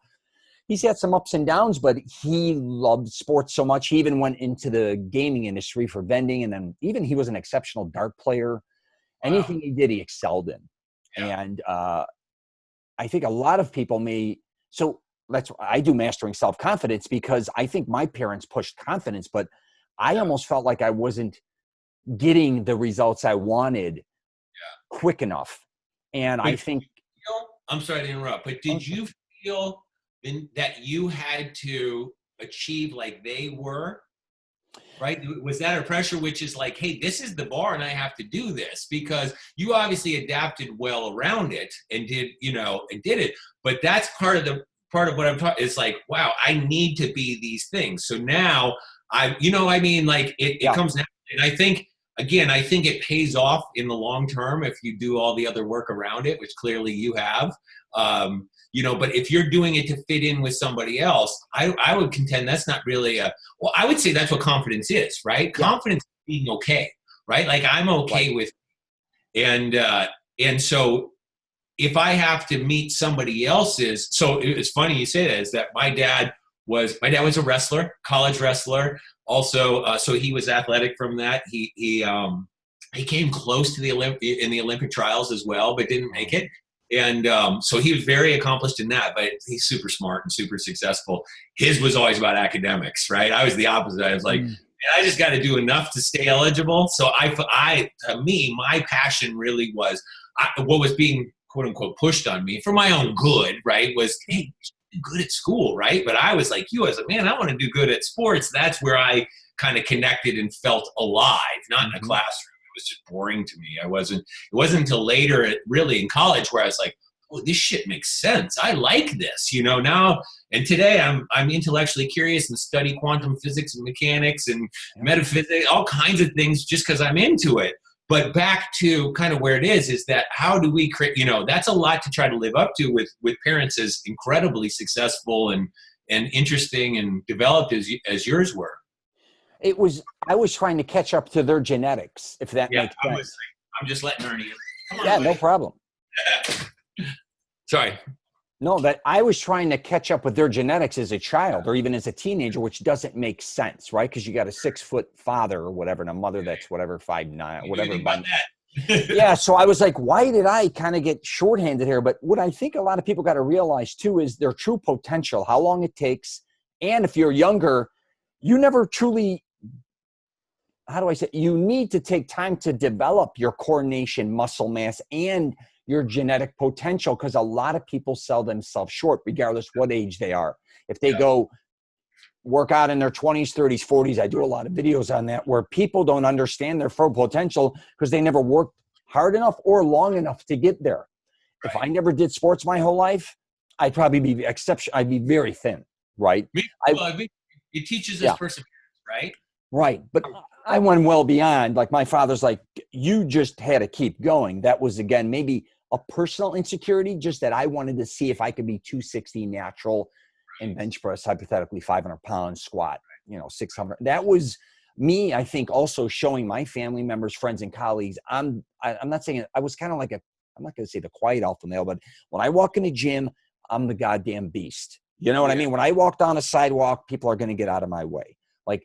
Speaker 1: he's had some ups and downs, but he loved sports so much. He even went into the gaming industry for vending. And then even he was an exceptional dart player. Anything he did, he excelled in. And I think a lot of people so that's why I do mastering self-confidence, because I think my parents pushed confidence, but I almost felt like I wasn't getting the results I wanted quick enough. And I think,
Speaker 2: I'm sorry to interrupt, but did you feel that you had to achieve like they were? Right? Was that a pressure, which is like, hey, this is the bar and I have to do this? Because you obviously adapted well around it and did it. But that's part of what I'm talking. It's like, wow, I need to be these things. So now it comes down. And I think it pays off in the long term if you do all the other work around it, which clearly you have. But if you're doing it to fit in with somebody else, I would contend that's not really I would say that's what confidence is, right? Confidence is being okay, right? Like I'm okay with, and so if I have to meet somebody else's, so it's funny you say that, is that my dad was a wrestler, college wrestler. Also, so he was athletic from that. He came close to in the Olympic trials as well, but didn't make it. And so he was very accomplished in that, but he's super smart and super successful. His was always about academics, right? I was the opposite. I was like, man, I just got to do enough to stay eligible. So to me, my passion really was what was being quote unquote pushed on me for my own good, right? Was, hey, do good at school, right? But I was like, I was like, man, I want to do good at sports. That's where I kind of connected and felt alive, not in a classroom. Was just boring to me. It wasn't until later, really in college, where I was like, oh, this shit makes sense. I like this, now. And today I'm intellectually curious and study quantum physics and mechanics and metaphysics, all kinds of things, just because I'm into it. But back to kind of where it is that how do we create, that's a lot to try to live up to with parents as incredibly successful and interesting and developed as yours were.
Speaker 1: I was trying to catch up to their genetics, if that makes sense.
Speaker 2: I'm just letting Ernie. Come on,
Speaker 1: buddy. No problem.
Speaker 2: Sorry.
Speaker 1: No, that I was trying to catch up with their genetics as a child or even as a teenager, which doesn't make sense, right? Because you got a 6-foot father or whatever, and a mother that's 5'9", whatever.
Speaker 2: About that.
Speaker 1: Yeah, so I was like, why did I kind of get shorthanded here? But what I think a lot of people got to realize too is their true potential, how long it takes. And if you're younger, you never truly, you need to take time to develop your coordination, muscle mass, and your genetic potential, because a lot of people sell themselves short, regardless what age they are. If they go work out in their 20s, 30s, 40s, I do a lot of videos on that, where people don't understand their full potential because they never worked hard enough or long enough to get there. If I never did sports my whole life, I'd probably be I'd be very thin, right?
Speaker 2: It teaches us perseverance, right?
Speaker 1: Right. But I went well beyond. Like my father's like, you just had to keep going. That was, again, maybe a personal insecurity, just that I wanted to see if I could be 260 natural and bench press, hypothetically 500 pounds, squat, 600. That was me, I think, also showing my family members, friends, and colleagues. I'm not saying I was kind of like I'm not going to say the quiet alpha male, but when I walk in the gym, I'm the goddamn beast. You know what I mean? When I walk down a sidewalk, people are going to get out of my way. Like,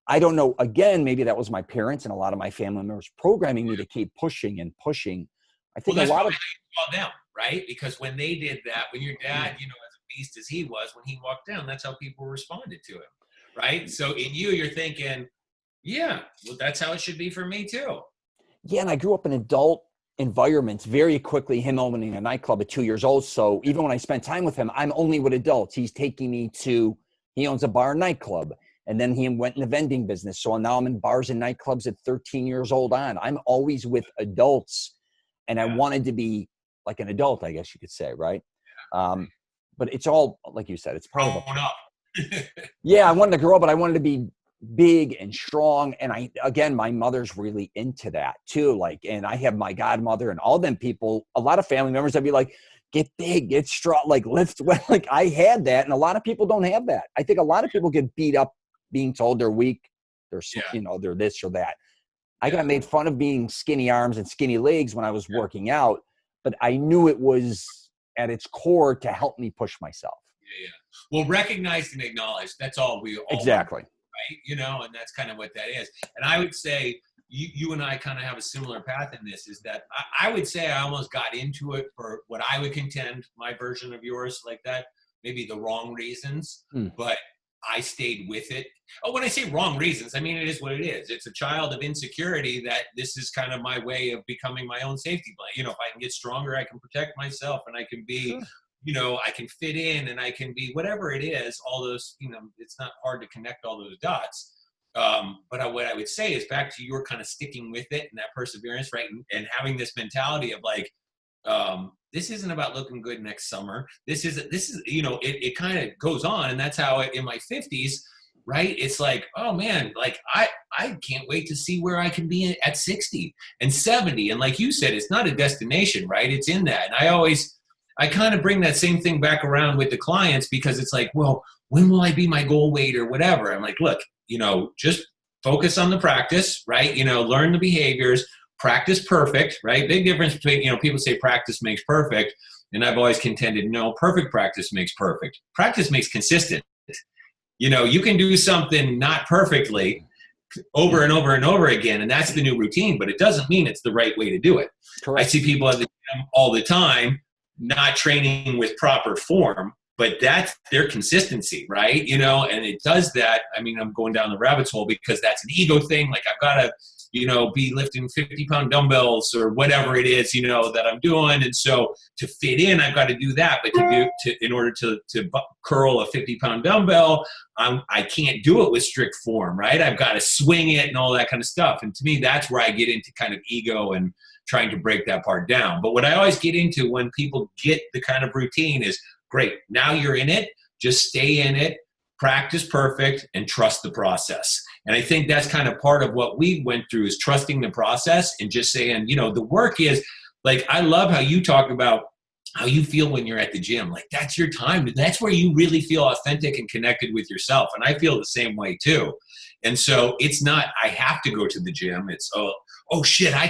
Speaker 1: I don't know. Again, maybe that was my parents and a lot of my family members programming me to keep pushing and pushing. I think
Speaker 2: that's probably how you saw them, right? Because when they did that, when your dad, as a beast as he was, when he walked down, that's how people responded to him, right? So in you're thinking, well, that's how it should be for me too.
Speaker 1: Yeah, and I grew up in adult environments very quickly, him owning a nightclub at 2 years old. So even when I spend time with him, I'm only with adults. He's taking me to, he owns a bar and nightclub. And then he went in the vending business. So now I'm in bars and nightclubs at 13 years old on. I'm always with adults. And I wanted to be like an adult, I guess you could say, right? But it's all, like you said, it's part of
Speaker 2: up.
Speaker 1: Yeah, I wanted to grow up, but I wanted to be big and strong. And again, my mother's really into that too. Like, and I have my godmother and all them people, a lot of family members that'd be like, get big, get strong, like lift. Like I had that. And a lot of people don't have that. I think a lot of people get beat up being told they're weak. They're, they're this or that. I got made fun of being skinny arms and skinny legs when I was working out, but I knew it was at its core to help me push myself.
Speaker 2: Well, recognized and acknowledged, that's all we all
Speaker 1: exactly
Speaker 2: want, right? And that's kind of what that is. And I would say you and I kind of have a similar path in this, is that I would say I almost got into it for what I would contend, my version of yours like that, maybe the wrong reasons, but I stayed with it. Oh, when I say wrong reasons, I mean, it is what it is. It's a child of insecurity that this is kind of my way of becoming my own safety blanket. If I can get stronger, I can protect myself, and I can be, I can fit in, and I can be whatever it is, all those, it's not hard to connect all those dots. But what I would say is back to your kind of sticking with it and that perseverance, right? And having this mentality of like, this isn't about looking good next summer. This is, it kind of goes on. And that's how in my 50s, right? It's like, oh man, like I can't wait to see where I can be at 60 and 70. And like you said, it's not a destination, right? It's in that. And I kind of bring that same thing back around with the clients, because it's like, well, when will I be my goal weight or whatever? I'm like, look, just focus on the practice, right? Learn the behaviors. Practice perfect, right? Big difference between, people say practice makes perfect. And I've always contended, no, perfect practice makes perfect. Practice makes consistent. You can do something not perfectly over and over and over again, and that's the new routine, but it doesn't mean it's the right way to do it. Correct. I see people at the gym all the time, not training with proper form, but that's their consistency, right? And it does that. I mean, I'm going down the rabbit hole because that's an ego thing. Like I've got to, be lifting 50-pound dumbbells or whatever it is, that I'm doing. And so to fit in, I've got to do that. But in order to curl a 50-pound dumbbell, I can't do it with strict form, right? I've got to swing it and all that kind of stuff. And to me, that's where I get into kind of ego and trying to break that part down. But what I always get into when people get the kind of routine is, great, now you're in it, just stay in it, practice perfect, and trust the process. And I think that's kind of part of what we went through, is trusting the process and just saying, the work is like, I love how you talk about how you feel when you're at the gym. Like that's your time. That's where you really feel authentic and connected with yourself. And I feel the same way too. And so it's not, I have to go to the gym. It's, oh shit, I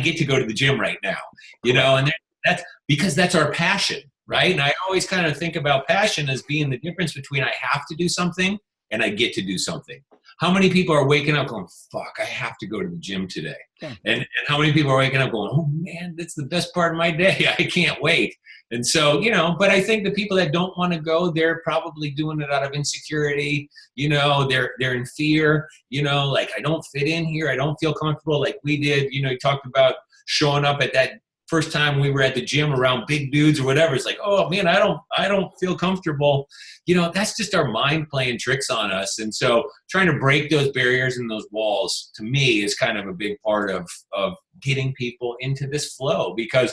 Speaker 2: get to go to the gym right now, and that's because that's our passion. Right. And I always kind of think about passion as being the difference between I have to do something and I get to do something. How many people are waking up going, fuck, I have to go to the gym today? Yeah. And how many people are waking up going, oh man, that's the best part of my day. I can't wait. And so, but I think the people that don't want to go, they're probably doing it out of insecurity. They're in fear, like I don't fit in here. I don't feel comfortable like we did. You talked about showing up at that first time we were at the gym around big dudes or whatever. It's like, oh man, I don't feel comfortable. That's just our mind playing tricks on us. And so trying to break those barriers and those walls, to me, is kind of a big part of getting people into this flow, because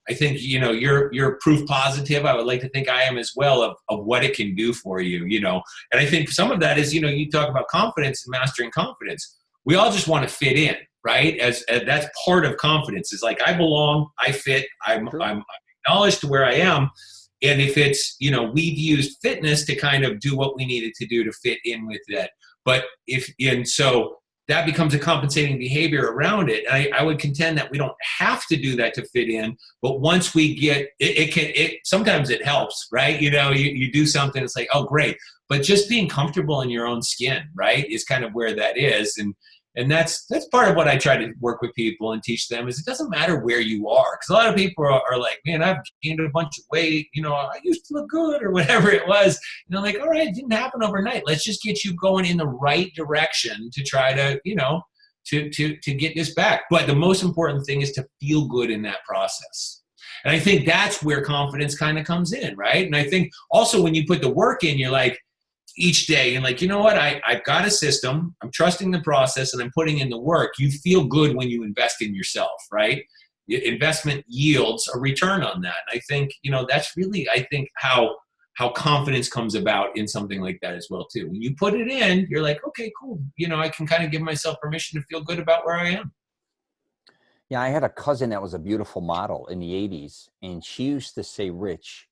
Speaker 2: I think, you're proof positive. I would like to think I am as well of what it can do for you, and I think some of that is, you talk about confidence and mastering confidence. We all just want to fit in. Right? As that's part of confidence, is like, I belong, I fit, I'm acknowledged to where I am. And if it's, we've used fitness to kind of do what we needed to do to fit in with that. But so that becomes a compensating behavior around it. I would contend that we don't have to do that to fit in, but once we get, sometimes it helps, right? You do something, it's like, oh, great. But just being comfortable in your own skin, right, is kind of where that is. And that's part of what I try to work with people and teach them, is it doesn't matter where you are. Because a lot of people are like, man, I've gained a bunch of weight. I used to look good or whatever it was. And I'm like, all right, it didn't happen overnight. Let's just get you going in the right direction to try to, to get this back. But the most important thing is to feel good in that process. And I think that's where confidence kind of comes in, right? And I think also when you put the work in, you're like, each day, and like, you know what, I've got a system, I'm trusting the process, and I'm putting in the work. You feel good when you invest in yourself, right? Investment yields a return on that. And I think, you know, that's really, I think, how confidence comes about in something like that as well, too. When you put it in, you're like, okay, cool. You know, I can kind of give myself permission to feel good about where I am.
Speaker 1: Yeah, I had a cousin that was a beautiful model in the 80s, and she used to say, Rich,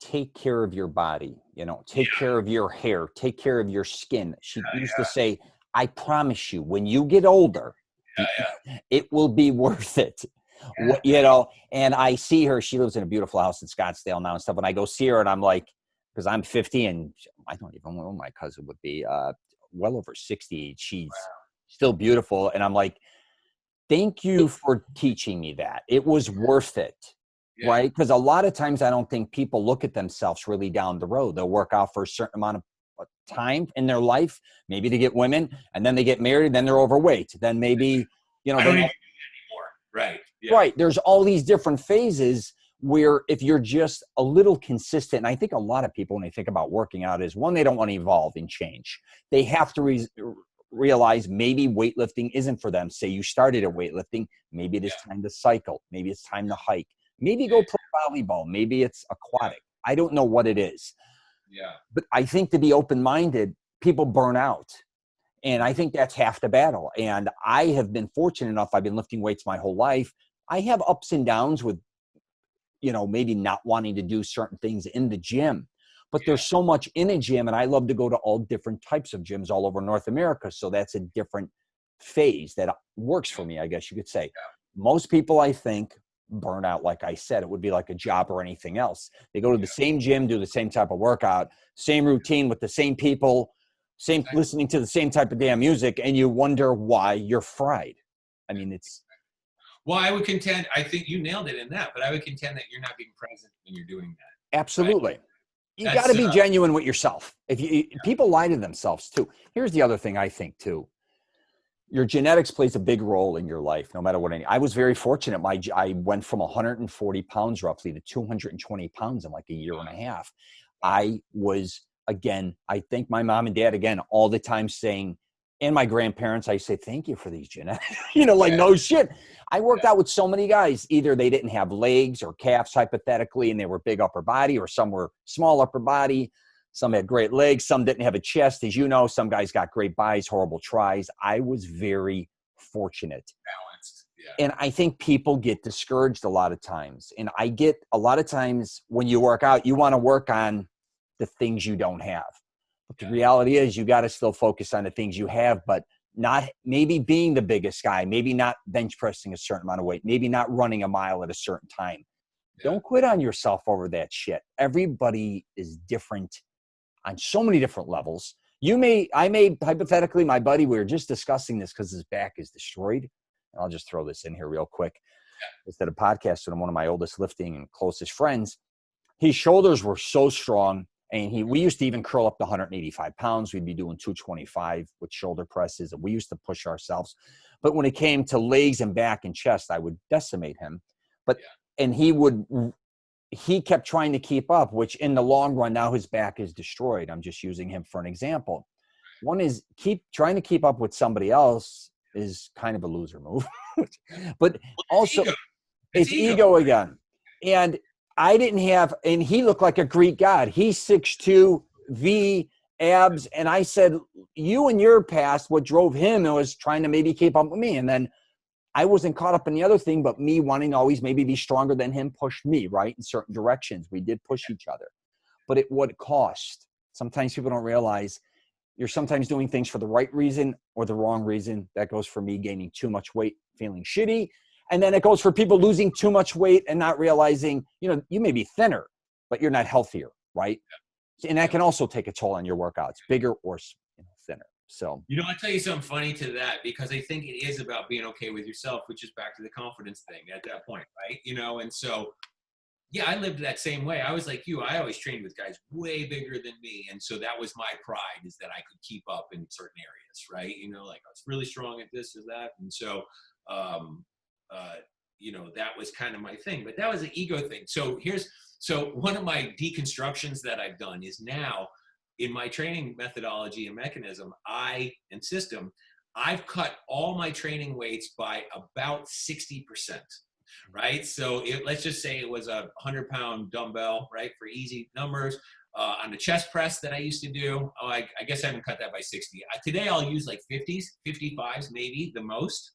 Speaker 1: take care of your body, you know, take care of your hair, take care of your skin. She used to say, I promise you, when you get older, it will be worth it. What, you know, and I see her, she lives in a beautiful house in Scottsdale now and stuff. And I go see her and I'm like, because I'm 50 and I don't even know my cousin would be well over 60. She's still beautiful. And I'm like, thank you for teaching me that. It was worth it. Right? Because a lot of times I don't think people look at themselves really down the road. They'll work out for a certain amount of time in their life, maybe to get women, and then they get married, then they're overweight. Then maybe, you know,
Speaker 2: I don't even do it anymore. Right. Yeah.
Speaker 1: Right. There's all these different phases where if you're just a little consistent, and I think a lot of people, when they think about working out, is one, they don't want to evolve and change. They have to realize maybe weightlifting isn't for them. Say you started at weightlifting, maybe it is time to cycle. Maybe it's time to hike. Maybe go play volleyball. Maybe it's aquatic. I don't know what it is.
Speaker 2: Yeah.
Speaker 1: But I think to be open-minded, people burn out. And I think that's half the battle. And I have been fortunate enough. I've been lifting weights my whole life. I have ups and downs with, you know, maybe not wanting to do certain things in the gym. But there's so much in a gym. And I love to go to all different types of gyms all over North America. So that's a different phase that works for me, I guess you could say. Most people, I think, burn out. Like I said, it would be like a job or anything else. They go to the same gym, do the same type of workout, same routine with the same people, same listening to the same type of damn music, and you wonder why you're fried. I mean, it's.
Speaker 2: Well, I would contend, I think you nailed it in that, but I would contend that you're not being present when you're doing that.
Speaker 1: Absolutely. Right? You got to be
Speaker 2: enough.
Speaker 1: genuine with yourself. People lie to themselves too. Here's the other thing I think too. Your genetics plays a big role in your life, no matter what. I was very fortunate. I went from 140 pounds roughly to 220 pounds in like a year and a half. I was, again, I thank my mom and dad again all the time saying, and my grandparents, I say, thank you for these genetics. You know, like no shit. I worked out with so many guys. Either they didn't have legs or calves hypothetically, and they were big upper body, or some were small upper body. Some had great legs. Some didn't have a chest. As you know, some guys got great buys, horrible tries. I was very fortunate.
Speaker 2: Balanced. Yeah.
Speaker 1: And I think people get discouraged a lot of times. And I get a lot of times when you work out, you want to work on the things you don't have. But the reality is you got to still focus on the things you have, but not maybe being the biggest guy, maybe not bench pressing a certain amount of weight, maybe not running a mile at a certain time. Don't quit on yourself over that shit. Everybody is different on so many different levels. I may hypothetically, my buddy, we were just discussing this because his back is destroyed. And I'll just throw this in here real quick. Instead of podcasting, I'm one of my oldest lifting and closest friends. His shoulders were so strong. And we used to even curl up to 185 pounds. We'd be doing 225 with shoulder presses. And we used to push ourselves. But when it came to legs and back and chest, I would decimate him. And he kept trying to keep up, which in the long run, now his back is destroyed. I'm just using him for an example. One is trying to keep up with somebody else is kind of a loser move. But also it's ego again. And I didn't have, and he looked like a Greek god. He's 6'2", V, abs. And I said, you in your past, what drove him was trying to maybe keep up with me. And then I wasn't caught up in the other thing, but me wanting to always maybe be stronger than him pushed me, right, in certain directions. We did push each other. But at what cost? Sometimes people don't realize you're sometimes doing things for the right reason or the wrong reason. That goes for me gaining too much weight, feeling shitty. And then it goes for people losing too much weight and not realizing, you may be thinner, but you're not healthier, right? And that can also take a toll on your workouts, bigger or thinner. So,
Speaker 2: I'll tell you something funny to that, because I think it is about being okay with yourself, which is back to the confidence thing at that point, right? And so Yeah, I lived that same way. I was like you. I always trained with guys way bigger than me. And so that was my pride, is that I could keep up in certain areas, right? You know, like I was really strong at this or that. And so, you know, that was kind of my thing. But that was an ego thing. So one of my deconstructions that I've done is now in my training methodology and mechanism, and system, I've cut all my training weights by about 60%. Right? So let's just say it was a 100-pound dumbbell, right? For easy numbers. On the chest press that I used to do, I guess I haven't cut that by 60. Today I'll use like 50s, 55s, maybe the most,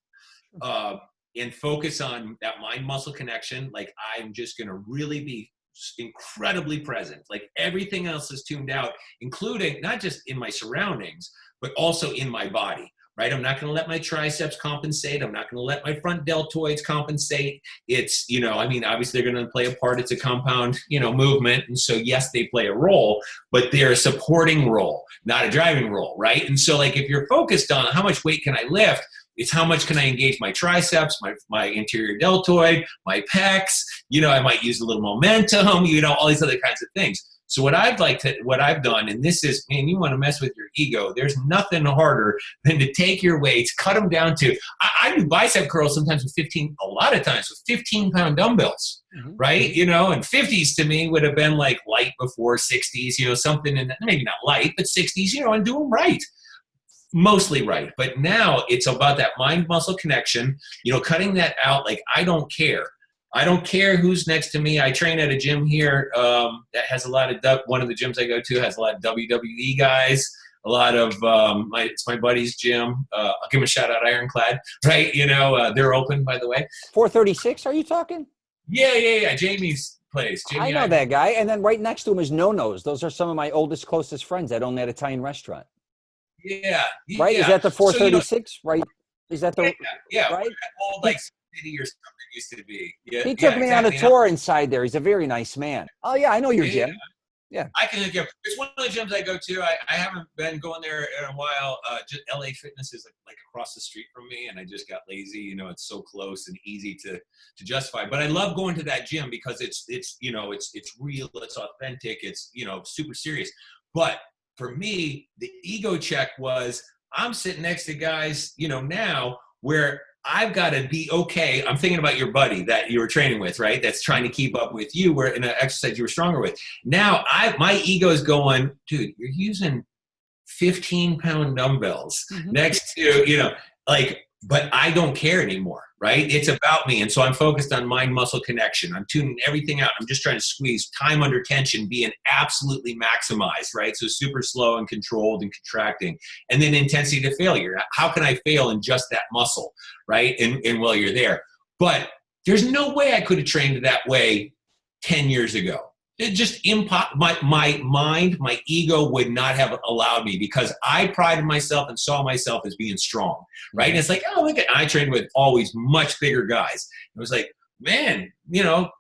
Speaker 2: and focus on that mind-muscle connection. Like I'm just going to really be incredibly present. Like everything else is tuned out, including not just in my surroundings, but also in my body. Right? I'm not going to let my triceps compensate. I'm not going to let my front deltoids compensate. It's, you know, I mean, obviously they're going to play a part. It's a compound, you know, movement. And so, yes, they play a role, but they're a supporting role, not a driving role. Right? And so, like, if you're focused on how much weight can I lift, it's how much can I engage my triceps, my anterior deltoid, my pecs, you know, I might use a little momentum, you know, all these other kinds of things. So what I've done, and this is, man, you want to mess with your ego, there's nothing harder than to take your weights, cut them down to, I do bicep curls sometimes with 15-pound dumbbells, right? You know, and 50s to me would have been like light before 60s, you know, something in that, maybe not light, but 60s, you know, and do them right. Mostly right. But now it's about that mind-muscle connection, you know, cutting that out. Like, I don't care. I don't care who's next to me. I train at a gym here that has a lot of, one of the gyms I go to has a lot of WWE guys, a lot of, it's my buddy's gym. I'll give him a shout out, Ironclad, right? You know, they're open, by the way.
Speaker 1: 436, are you talking?
Speaker 2: Yeah. Jamie's place.
Speaker 1: I know that guy. And then right next to him is No-Nos. Those are some of my oldest, closest friends that own that Italian restaurant.
Speaker 2: Yeah.
Speaker 1: Right? Is that the 436? So, you know, right? Is that the,
Speaker 2: yeah.
Speaker 1: Right?
Speaker 2: Old, like, city or something used to be. Yeah,
Speaker 1: he took me on a tour inside there. He's a very nice man. Oh yeah, I know your gym. Yeah.
Speaker 2: I can hook you up. It's one of the gyms I go to. I haven't been going there in a while. Just LA Fitness is like across the street from me, and I just got lazy. You know, it's so close and easy to justify. But I love going to that gym because it's you know, it's real, it's authentic, it's, you know, super serious. But for me, the ego check was, I'm sitting next to guys, you know, now where I've got to be okay. I'm thinking about your buddy that you were training with, right? That's trying to keep up with you, where in an exercise you were stronger with. Now my ego is going, dude, you're using 15-pound dumbbells next to, you know, like, but I don't care anymore, right? It's about me. And so I'm focused on mind-muscle connection. I'm tuning everything out. I'm just trying to squeeze time under tension, being absolutely maximized, right? So super slow and controlled and contracting. And then intensity to failure. How can I fail in just that muscle, right? And while you're there. But there's no way I could have trained that way 10 years ago. It just my mind, my ego would not have allowed me, because I prided myself and saw myself as being strong, right? And it's like, oh, look at, I trained with always much bigger guys. It was like, man, you know,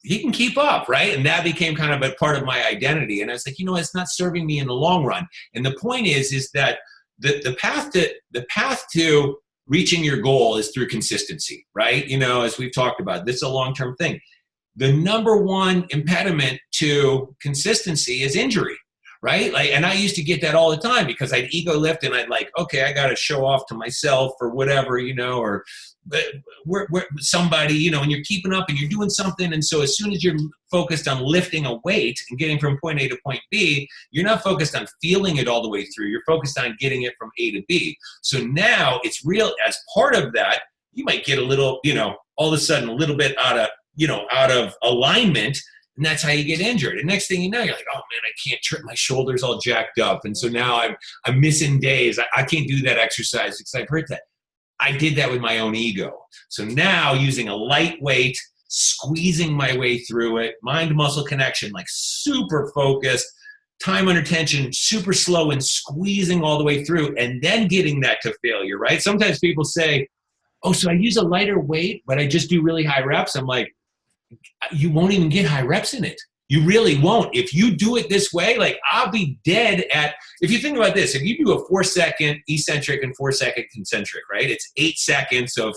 Speaker 2: he can keep up, right? And that became kind of a part of my identity. And I was like, you know, it's not serving me in the long run. And the point is that the path to reaching your goal is through consistency, right? You know, as we've talked about, this is a long-term thing. The number one impediment to consistency is injury, right? Like, and I used to get that all the time because I'd ego lift and I'd like, okay, I got to show off to myself or whatever, you know, or we're somebody, you know, and you're keeping up and you're doing something. And so as soon as you're focused on lifting a weight and getting from point A to point B, you're not focused on feeling it all the way through. You're focused on getting it from A to B. So now it's real, as part of that, you might get a little, you know, all of a sudden a little bit out of alignment, and that's how you get injured. And next thing you know, you're like, oh man, I can't trip, my shoulder's all jacked up. And so now I'm missing days. I can't do that exercise because I've heard that. I did that with my own ego. So now using a lightweight, squeezing my way through it, mind-muscle connection, like super focused, time under tension, super slow and squeezing all the way through, and then getting that to failure, right? Sometimes people say, oh, so I use a lighter weight, but I just do really high reps. I'm like, you won't even get high reps in it. You really won't. If you do it this way, like I'll be dead at, if you think about this, if you do a 4-second eccentric and 4-second concentric, right? It's 8 seconds of,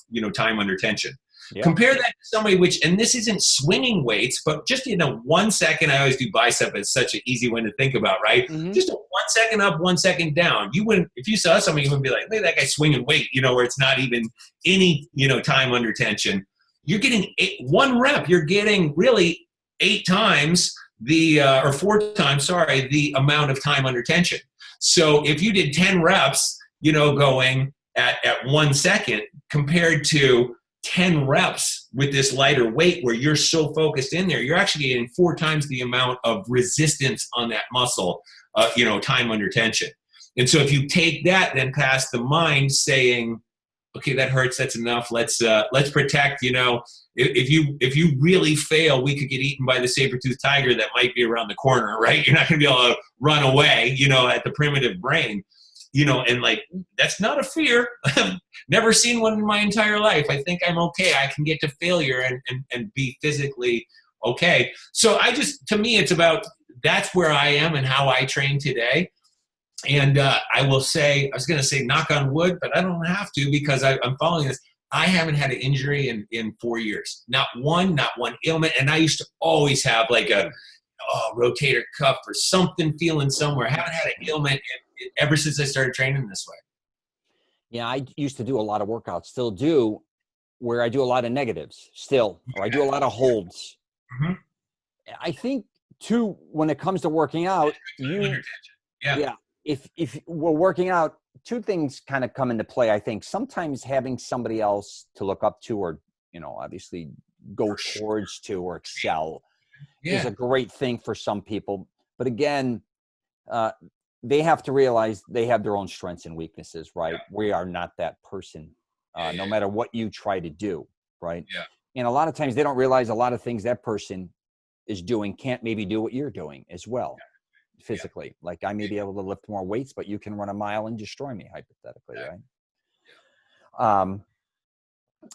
Speaker 2: you know, time under tension.
Speaker 1: Yeah.
Speaker 2: Compare that to somebody and this isn't swinging weights, but just in a 1 second, I always do bicep as such an easy one to think about, right? Just a 1 second up, 1 second down. You wouldn't, if you saw somebody, you wouldn't be like, look at that guy swinging weight, where it's not even any, time under tension. You're getting 1 rep. You're getting really 8 times or 4 times, sorry, the amount of time under tension. So if you did 10 reps, going at 1 second compared to 10 reps with this lighter weight where you're so focused in there, you're actually getting 4 times the amount of resistance on that muscle, time under tension. And so if you take that, then past the mind saying, okay, that hurts, that's enough, let's protect, if you really fail, we could get eaten by the saber-toothed tiger that might be around the corner, right? You're not going to be able to run away, at the primitive brain, and like, that's not a fear. I've never seen one in my entire life. I think I'm okay. I can get to failure and be physically okay. So to me, it's about, that's where I am and how I train today. And I will say, I was going to say knock on wood, but I don't have to because I'm following this. I haven't had an injury in 4 years. Not one ailment. And I used to always have like a rotator cuff or something feeling somewhere. I haven't had an ailment ever since I started training this way.
Speaker 1: Yeah, I used to do a lot of workouts, still do, where I do a lot of negatives still, or I do a lot of holds.
Speaker 2: Mm-hmm.
Speaker 1: I think too, when it comes to working out, if we're working out, 2 things kind of come into play. I think sometimes having somebody else to look up to, or, obviously go towards to, or excel is a great thing for some people. But again, they have to realize they have their own strengths and weaknesses, right? Yeah. We are not that person, no matter what you try to do, right?
Speaker 2: Yeah.
Speaker 1: And a lot of times they don't realize a lot of things that person is doing can't maybe do what you're doing as well, physically. Like I may be able to lift more weights, but you can run a mile and destroy me, hypothetically, right? Yeah.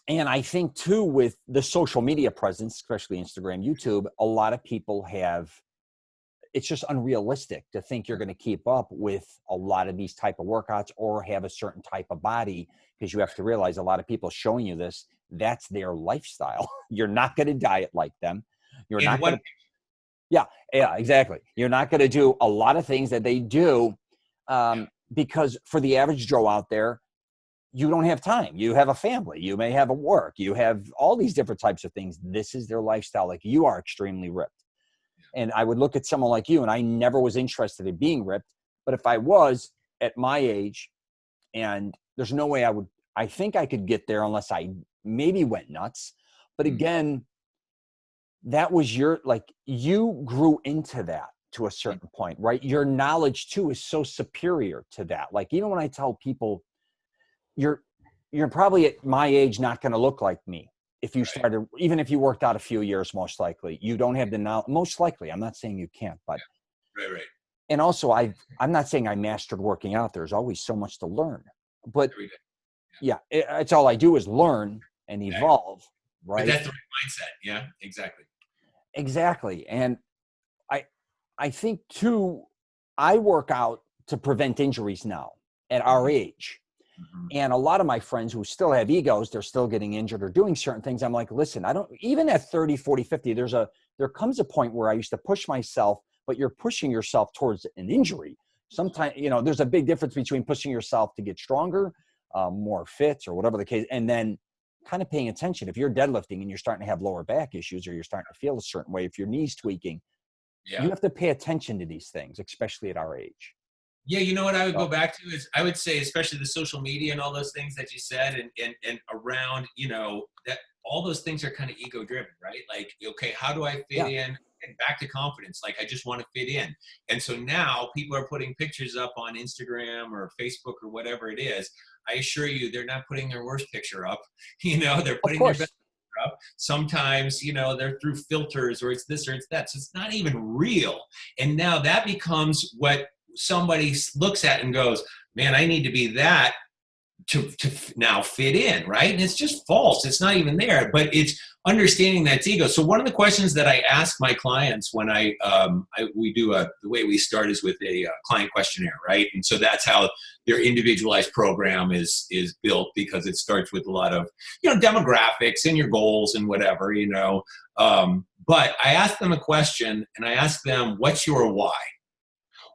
Speaker 1: And I think too, with the social media presence, especially Instagram, YouTube, a lot of people it's just unrealistic to think you're going to keep up with a lot of these type of workouts or have a certain type of body, because you have to realize a lot of people showing you this, that's their lifestyle. You're not going to diet like them. You're not going to, yeah, exactly. You're not going to do a lot of things that they do because for the average Joe out there, you don't have time. You have a family. You may have a work. You have all these different types of things. This is their lifestyle. Like you are extremely ripped. And I would look at someone like you, and I never was interested in being ripped. But if I was at my age, and there's no way I think I could get there unless I maybe went nuts. But again, that was you grew into that to a certain point, right? Your knowledge too is so superior to that. Like even when I tell people, you're probably at my age not going to look like me. If you started, even if you worked out a few years, most likely you don't have the knowledge. Most likely, I'm not saying you can't, but
Speaker 2: right.
Speaker 1: And also, I'm not saying I mastered working out. There's always so much to learn, but it's all I do is learn and evolve. Right.
Speaker 2: But that's the right mindset. Yeah,
Speaker 1: exactly. And I think too, I work out to prevent injuries now at our age. Mm-hmm. And a lot of my friends who still have egos, they're still getting injured or doing certain things. I'm like, listen, even at 30, 40, 50, there comes a point where I used to push myself, but you're pushing yourself towards an injury. Sometimes, there's a big difference between pushing yourself to get stronger, more fit or whatever the case, and then kind of paying attention. If you're deadlifting and you're starting to have lower back issues, or you're starting to feel a certain way, if your knee's tweaking, you have to pay attention to these things, especially at our age.
Speaker 2: Yeah, you know what I would go back to is I would say, especially the social media and all those things that you said, and around, that all those things are kind of ego driven, right? Like, okay, how do I fit in? And back to confidence. Like, I just want to fit in. And so now people are putting pictures up on Instagram or Facebook or whatever it is. I assure you, they're not putting their worst picture up. They're putting their best picture up. Sometimes, they're through filters, or it's this or it's that. So it's not even real. And now that becomes what somebody looks at and goes, man, I need to be that now fit in, right? And it's just false. It's not even there, but it's understanding that's ego. So one of the questions that I ask my clients when we do the way we start is with a client questionnaire, right? And so that's how their individualized program is built, because it starts with a lot of, demographics and your goals and whatever, but I ask them a question, and I ask them, what's your why?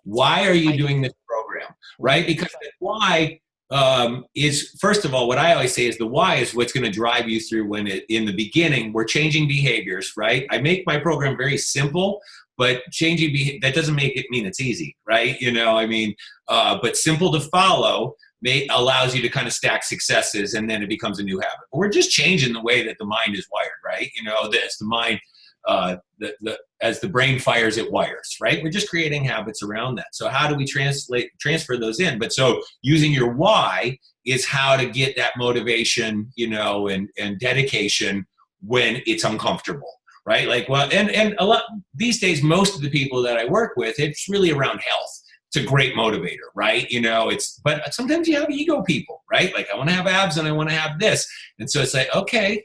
Speaker 2: Why are you doing this program, right? Because the why is, first of all, what I always say is the why is what's going to drive you through when in the beginning, we're changing behaviors, right? I make my program very simple, but changing behavior, that doesn't make it mean it's easy, right? But simple to follow allows you to kind of stack successes, and then it becomes a new habit. But we're just changing the way that the mind is wired, right? That's the mind, as the brain fires, it wires, right? We're just creating habits around that. So how do we transfer those in? But so using your why is how to get that motivation, and dedication when it's uncomfortable, right? And a lot these days, most of the people that I work with, it's really around health. It's a great motivator, right? But sometimes you have ego people, right? Like, I want to have abs and I want to have this. And so it's like, okay,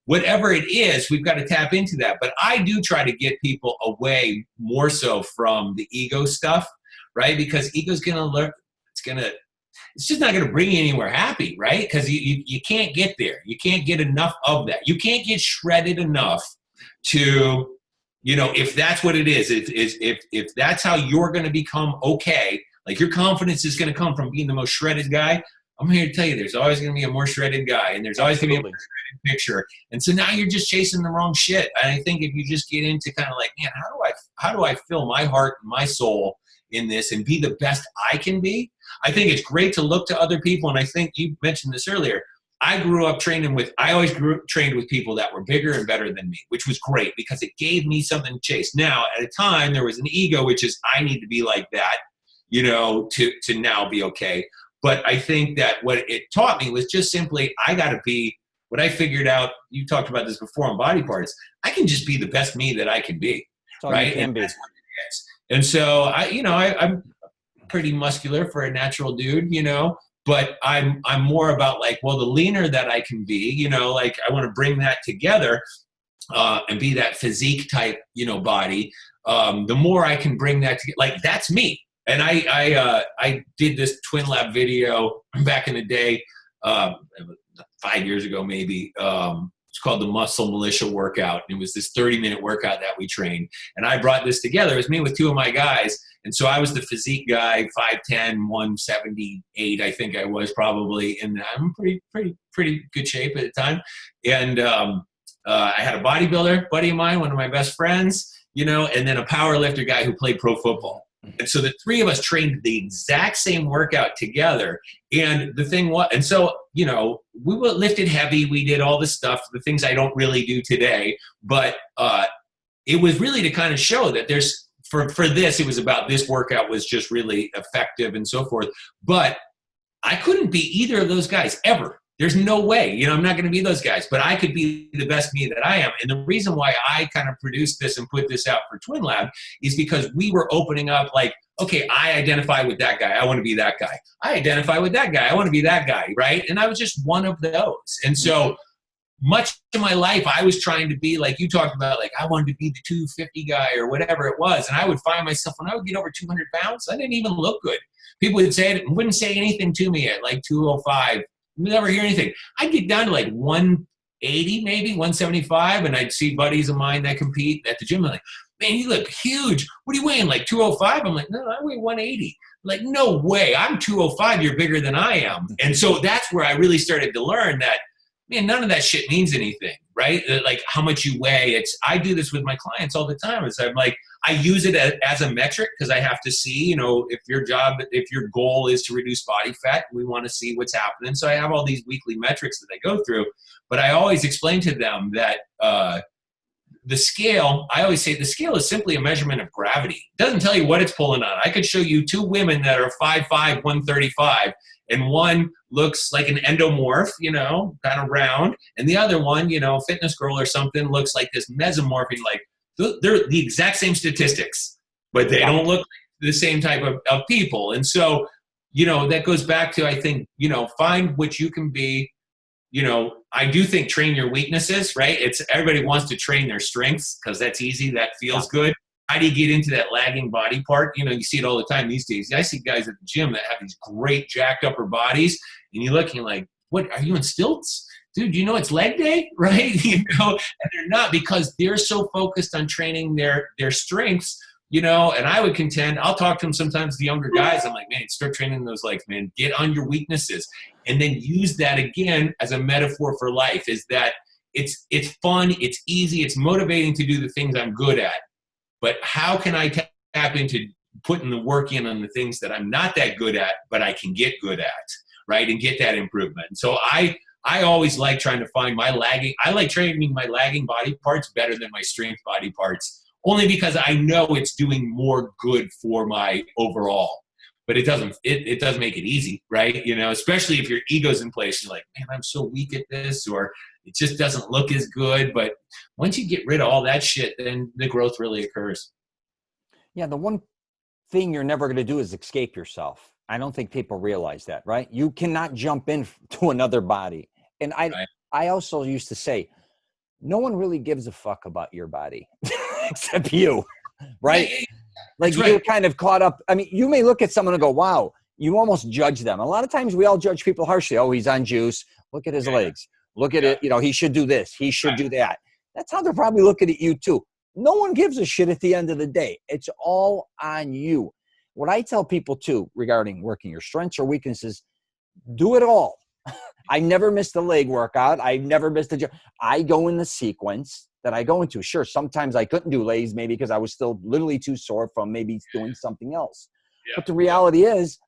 Speaker 2: whatever it is, we've got to tap into that. But I do try to get people away more so from the ego stuff, right? Because ego's going to learn, it's just not going to bring you anywhere happy, right? Because you can't get there. You can't get enough of that. You can't get shredded enough to, if that's what it is, if that's how you're going to become okay, like your confidence is going to come from being the most shredded guy, I'm here to tell you there's always going to be a more shredded guy, and there's always going to be a more shredded picture. And so now you're just chasing the wrong shit. And I think if you just get into kind of like, man, how do I fill my heart and my soul in this and be the best I can be? I think it's great to look to other people. And I think you mentioned this earlier. I always trained with people that were bigger and better than me, which was great because it gave me something to chase. Now, at a time, there was an ego, which is I need to be like that, to now be okay. But I think that what it taught me was just simply, I got to be what I figured out. You talked about this before on body parts. I can just be the best me that I can be, right? And that's what it is. And so I'm pretty muscular for a natural dude, but I'm more about like, well, the leaner that I can be, like I want to bring that together and be that physique type, body. The more I can bring that together, like that's me. And I did this Twin Lab video back in the day, 5 years ago maybe. It's called the Muscle Militia Workout. It was this 30-minute workout that we trained. And I brought this together. It was me with two of my guys. And so I was the physique guy, 5'10", 178, I think I was probably. And I'm pretty good shape at the time. And I had a bodybuilder buddy of mine, one of my best friends, and then a power lifter guy who played pro football. And so the three of us trained the exact same workout together. And the thing was, and so, we lifted heavy. We did all this stuff, the things I don't really do today. But it was really to kind of show that there's, for this, it was about this workout was just really effective and so forth. But I couldn't be either of those guys ever. There's no way, I'm not going to be those guys, but I could be the best me that I am. And the reason why I kind of produced this and put this out for Twin Lab is because we were opening up like, okay, I identify with that guy. I want to be that guy. I identify with that guy. I want to be that guy, right? And I was just one of those. And so much of my life, I was trying to be like you talked about, like I wanted to be the 250 guy or whatever it was. And I would find myself, when I would get over 200 pounds, I didn't even look good. People would say it, wouldn't say anything to me at like 205. Never hear anything. I'd get down to like 180, maybe 175, and I'd see buddies of mine that compete at the gym. I'm like, man, you look huge. What are you weighing, like 205? I'm like, no, I weigh 180. I'm like, no way. I'm 205. You're bigger than I am. And so that's where I really started to learn that, man, none of that shit means anything, right? Like how much you weigh. I do this with my clients all the time. I'm like, I use it as a metric because I have to see, if your goal is to reduce body fat, we want to see what's happening. So I have all these weekly metrics that I go through, but I always explain to them that the scale, I always say the scale is simply a measurement of gravity. It doesn't tell you what it's pulling on. I could show you two women that are 5'5", 135, and one looks like an endomorph, kind of round, and the other one, fitness girl or something, looks like this mesomorph, like they're the exact same statistics, but they don't look like the same type of people. And so that goes back to, I think, find what you can be. I do think train your weaknesses, right? Everybody wants to train their strengths because that's easy. That feels good. How do you get into that lagging body part? You see it all the time these days. I see guys at the gym that have these great jacked upper bodies, and you look and you're like, what, are you in stilts? Dude, it's leg day, right? And they're not, because they're so focused on training their strengths, and I would contend, I'll talk to them sometimes, the younger guys, I'm like, man, start training those legs, man. Get on your weaknesses. And then use that again as a metaphor for life, is that it's fun, it's easy, it's motivating to do the things I'm good at. But how can I tap into putting the work in on the things that I'm not that good at, but I can get good at, right? And get that improvement. And so I always like trying to find I like training my lagging body parts better than my strength body parts, only because I know it's doing more good for my overall. But it doesn't make it easy, right? Especially if your ego's in place, you're like, man, I'm so weak at this, or it just doesn't look as good. But once you get rid of all that shit, then the growth really occurs. Yeah, the one thing you're never going to do is escape yourself. I don't think people realize that, right? You cannot jump into another body. And I also used to say, no one really gives a fuck about your body except you, right? Like you're kind of caught up. I mean, you may look at someone and go, wow, you almost judge them. A lot of times we all judge people harshly. Oh, he's on juice. Look at his legs. Look at it. He should do this. He should do that. That's how they're probably looking at you too. No one gives a shit at the end of the day. It's all on you. What I tell people too regarding working your strengths or weaknesses, do it all. I never missed a leg workout. I never missed a gym. I go in the sequence that I go into. Sure, sometimes I couldn't do legs maybe because I was still literally too sore from maybe doing something else. Yeah. But the reality is,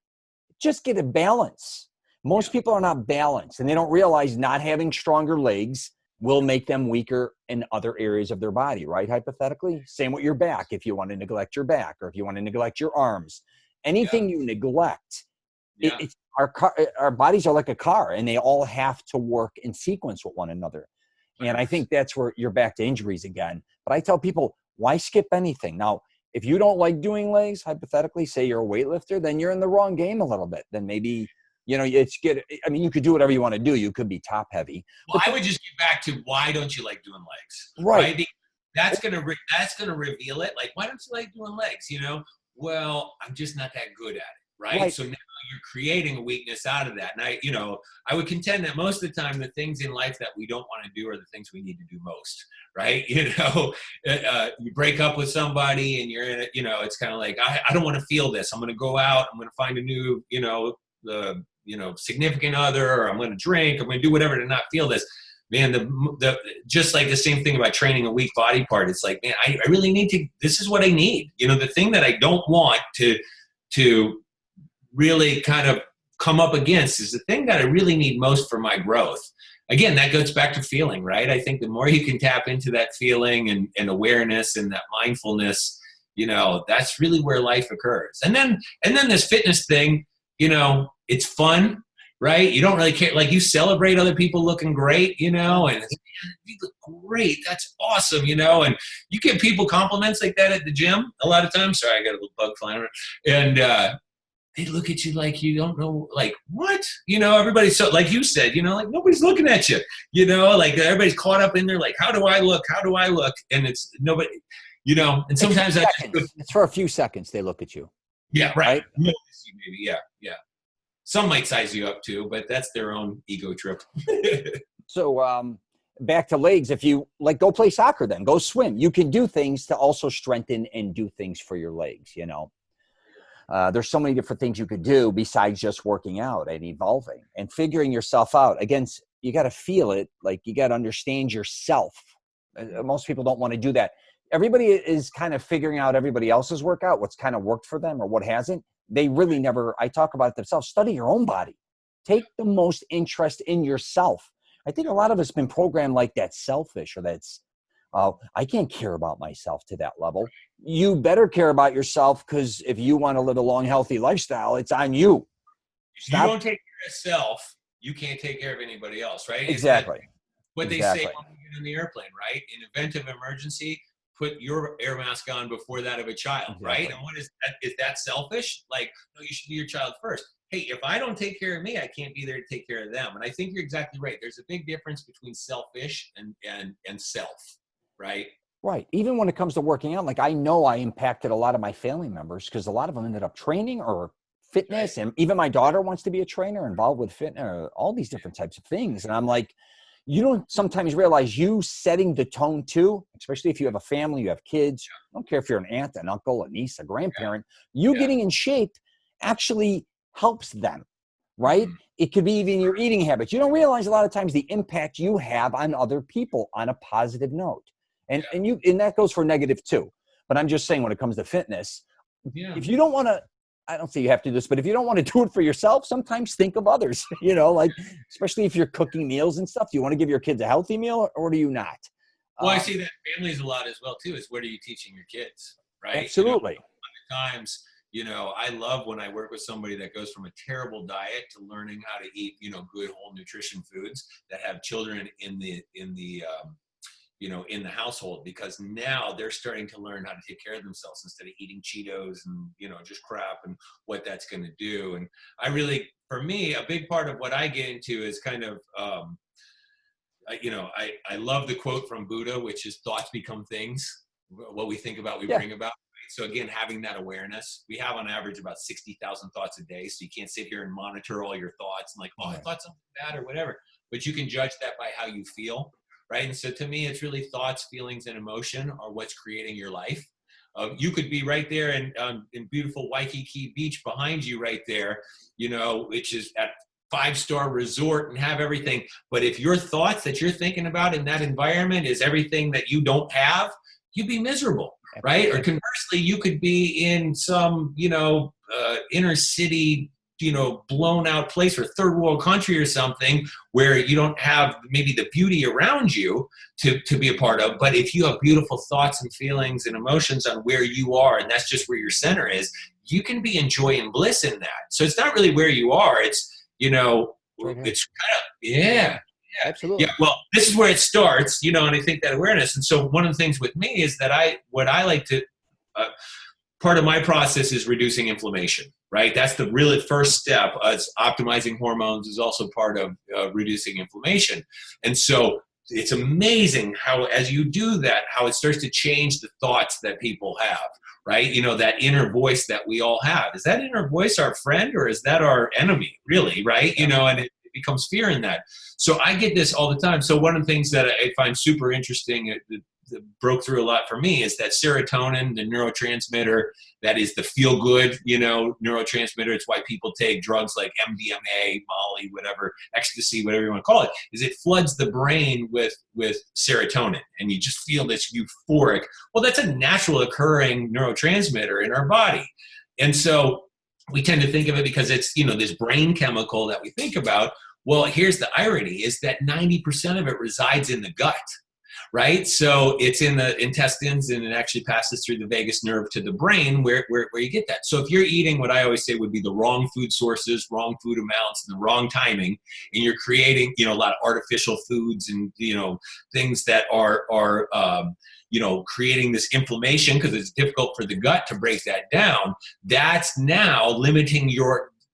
Speaker 2: just get a balance. Most people are not balanced, and they don't realize not having stronger legs will make them weaker in other areas of their body, right? Hypothetically, same with your back. If you want to neglect your back, or if you want to neglect your arms, anything you neglect, our bodies are like a car, and they all have to work in sequence with one another. And I think that's where you're back to injuries again. But I tell people, why skip anything? Now, if you don't like doing legs, hypothetically, say you're a weightlifter, then you're in the wrong game a little bit. Then maybe, it's good. I mean, you could do whatever you want to do. You could be top heavy. Well, I would just get back to, why don't you like doing legs? Right? That's going to reveal it. Like, why don't you like doing legs? Well, I'm just not that good at it. Right. So now you're creating a weakness out of that. And I would contend that most of the time, the things in life that we don't want to do are the things we need to do most. Right. You break up with somebody and you're in it, it's kind of like, I don't want to feel this. I'm going to go out. I'm going to find a new, significant other, or I'm going to drink. I'm going to do whatever to not feel this. Man, the just like the same thing about training a weak body part. It's like, man, I really need to, this is what I need. The thing that I don't want to really kind of come up against is the thing that I really need most for my growth. Again, that goes back to feeling, right? I think the more you can tap into that feeling and awareness and that mindfulness, that's really where life occurs. And then this fitness thing, it's fun, right? You don't really care. Like, you celebrate other people looking great, and it's, you look great. That's awesome, and you give people compliments like that at the gym a lot of times. Sorry, I got a little bug flying around. And, they look at you like you don't know, like, what? Everybody's so, like you said, like nobody's looking at you, like everybody's caught up in there, like, how do I look? How do I look? And it's nobody, and sometimes it's for a few seconds they look at you. Yeah, right. Maybe, yeah. Some might size you up too, but that's their own ego trip. So back to legs, if you like, go play soccer, then go swim. You can do things to also strengthen and do things for your legs, There's so many different things you could do besides just working out and evolving and figuring yourself out. Again, you got to feel it. Like, you got to understand yourself. Most people don't want to do that. Everybody is kind of figuring out everybody else's workout, what's kind of worked for them or what hasn't. They really never, I talk about it themselves. Study your own body. Take the most interest in yourself. I think a lot of us been programmed like that, selfish, or that's, I can't care about myself to that level. You better care about yourself, because if you want to live a long, healthy lifestyle, it's on you. If you don't take care of yourself, you can't take care of anybody else, right? Exactly. What they say when you get on the airplane, right? In event of emergency, put your air mask on before that of a child, right? And what is that? Is that selfish? Like, no, you should be your child first. Hey, if I don't take care of me, I can't be there to take care of them. And I think you're exactly right. There's a big difference between selfish and self, right?
Speaker 1: Right. Even when it comes to working out, like I know I impacted a lot of my family members because a lot of them ended up training or fitness. And even my daughter wants to be a trainer, involved with fitness, all these different types of things. And I'm like, you don't sometimes realize you setting the tone too, especially if you have a family, you have kids. I don't care if you're an aunt, an uncle, a niece, a grandparent, you getting in shape actually helps them, right? It could be even your eating habits. You don't realize a lot of times the impact you have on other people on a positive note. And that goes for negative too. But I'm just saying when it comes to fitness, if you don't want to, I don't say you have to do this, but if you don't want to do it for yourself, sometimes think of others, you know, like, especially if you're cooking meals and stuff. Do you want to give your kids a healthy meal or do you not?
Speaker 2: Well, I see that families a lot as well too, is what are you teaching your kids, right?
Speaker 1: Absolutely.
Speaker 2: You know, times, you know, I love when I work with somebody that goes from a terrible diet to learning how to eat, you know, good whole nutrition foods that have children in the you know, in the household, because now they're starting to learn how to take care of themselves instead of eating Cheetos and, you know, just crap and what that's going to do. And I really, for me, a big part of what I get into is kind of, you know, I love the quote from Buddha, which is thoughts become things. What we think about, we bring about. So again, having that awareness, we have on average about 60,000 thoughts a day. So you can't sit here and monitor all your thoughts and like, oh, I thought something bad or whatever, but you can judge that by how you feel. Right. And so to me, it's really thoughts, feelings, and emotion are what's creating your life. You could be right there in beautiful Waikiki Beach behind you right there, you know, which is at 5-star resort and have everything. But if your thoughts that you're thinking about in that environment is everything that you don't have, you'd be miserable. Right. Or conversely, you could be in some, you know, inner city, you know, blown out place or third world country or something where you don't have maybe the beauty around you to be a part of. But if you have beautiful thoughts and feelings and emotions on where you are, and that's just where your center is, you can be in joy and bliss in that. So it's not really where you are. It's, you know, it's kind of, absolutely. Yeah. Well, this is where it starts, you know, and I think that awareness. And so one of the things with me is that what I like to, part of my process is reducing inflammation, right? That's the really first step. As optimizing hormones is also part of reducing inflammation. And so it's amazing how, as you do that, how it starts to change the thoughts that people have, right? You know, that inner voice that we all have. Is that inner voice our friend or is that our enemy, really, right? You know, and it becomes fear in that. So I get this all the time. So one of the things that I find super interesting, that broke through a lot for me, is that serotonin, the neurotransmitter that is the feel good, you know, neurotransmitter. It's why people take drugs like MDMA, Molly, whatever, ecstasy, whatever you want to call it, is it floods the brain with serotonin and you just feel this euphoric. Well, that's a natural occurring neurotransmitter in our body. And so we tend to think of it because it's, you know, this brain chemical that we think about. Well, here's the irony, is that 90% of it resides in the gut. Right? So it's in the intestines and it actually passes through the vagus nerve to the brain where you get that. So if you're eating what I always say would be the wrong food sources, wrong food amounts, and the wrong timing, and you're creating, you know, a lot of artificial foods and, you know, things that are you know, creating this inflammation because it's difficult for the gut to break that down, that's now limiting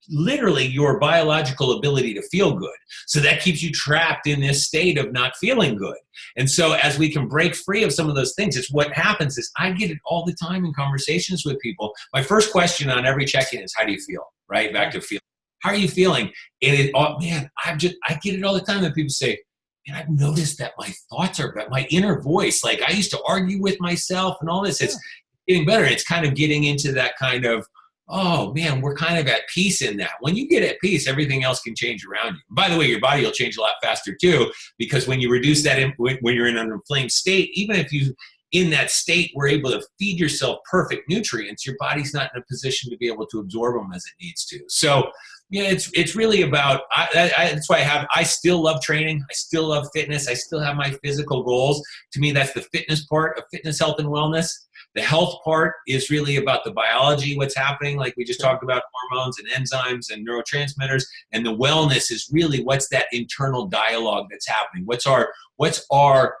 Speaker 2: literally your biological ability to feel good. So that keeps you trapped in this state of not feeling good. And so as we can break free of some of those things, it's what happens is I get it all the time in conversations with people. My first question on every check-in is, how do you feel? Right? Back to feeling. How are you feeling? And I get it all the time that people say, man, I've noticed that my thoughts are better. My inner voice, like I used to argue with myself and all this, it's getting better. It's kind of getting into that kind of, oh man, we're kind of at peace in that. When you get at peace, everything else can change around you. By the way, your body will change a lot faster too, because when you reduce that, when you're in an inflamed state, even if you in that state were able to feed yourself perfect nutrients, your body's not in a position to be able to absorb them as it needs to. So yeah, it's really about, that's why I still love training. I still love fitness. I still have my physical goals. To me, that's the fitness part of fitness, health, and wellness. The health part is really about the biology, what's happening, like we just talked about, hormones and enzymes and neurotransmitters. And the wellness is really what's that internal dialogue that's happening. What's our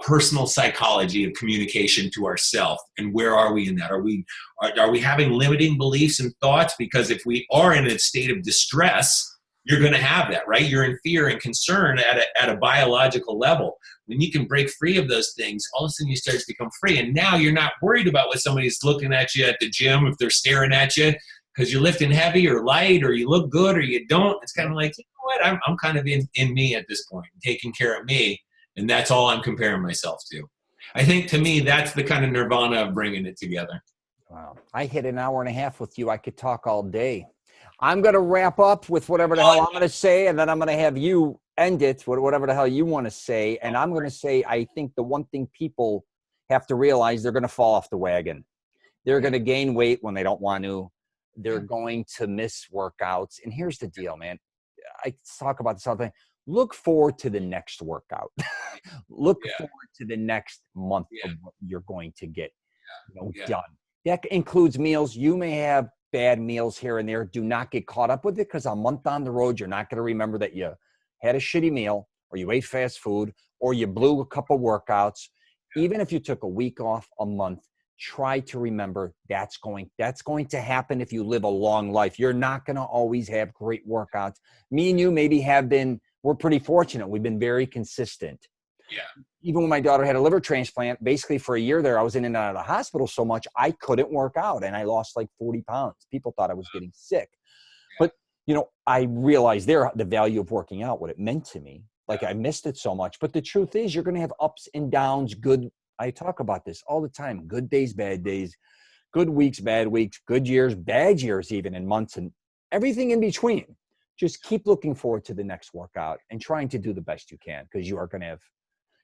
Speaker 2: personal psychology of communication to ourselves, and where are we in that? Are we having limiting beliefs and thoughts? Because if we are in a state of distress, you're going to have that, right? You're in fear and concern at a biological level. When you can break free of those things, all of a sudden you start to become free, and now you're not worried about what somebody's looking at you at the gym, if they're staring at you because you're lifting heavy or light, or you look good or you don't. It's kind of like, you know what? I'm kind of in me at this point, taking care of me. And that's all I'm comparing myself to. I think, to me, that's the kind of nirvana of bringing it together.
Speaker 1: Wow. I hit an hour and a half with you. I could talk all day. I'm going to wrap up with whatever the hell I'm going to say, and then I'm going to have you end it with whatever the hell you want to say. And I'm going to say, I think the one thing people have to realize, they're going to fall off the wagon. They're going to gain weight when they don't want to. They're going to miss workouts. And here's the deal, man. I talk about this all the time. Look forward to the next workout. Look forward to the next month of what you're going to get done. That includes meals. You may have bad meals here and there. Do not get caught up with it, because a month on the road, you're not going to remember that you had a shitty meal, or you ate fast food, or you blew a couple workouts. Even if you took a week off, a month, try to remember that's going to happen if you live a long life. You're not going to always have great workouts. Me and you maybe we're pretty fortunate. We've been very consistent.
Speaker 2: Yeah.
Speaker 1: Even when my daughter had a liver transplant, basically for a year there, I was in and out of the hospital so much, I couldn't work out, and I lost like 40 pounds. People thought I was getting sick. Yeah. But, I realized the value of working out, what it meant to me. Like, I missed it so much. But the truth is, you're going to have ups and downs, I talk about this all the time. Good days, bad days, good weeks, bad weeks, good years, bad years, even in months, and everything in between. Just keep looking forward to the next workout and trying to do the best you can, because you are going to have,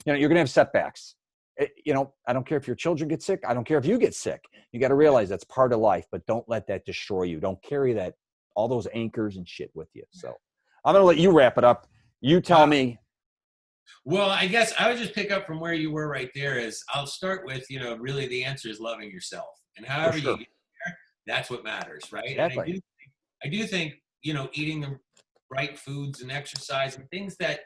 Speaker 1: you're going to have setbacks. I don't care if your children get sick. I don't care if you get sick. You got to realize that's part of life, but don't let that destroy you. Don't carry all those anchors and shit with you. So I'm going to let you wrap it up. You tell me.
Speaker 2: Well, I guess I would just pick up from where you were right there. I'll start with, really the answer is loving yourself. And however you get there, that's what matters, right?
Speaker 1: Exactly.
Speaker 2: And I do think, eating the right foods and exercise and things that,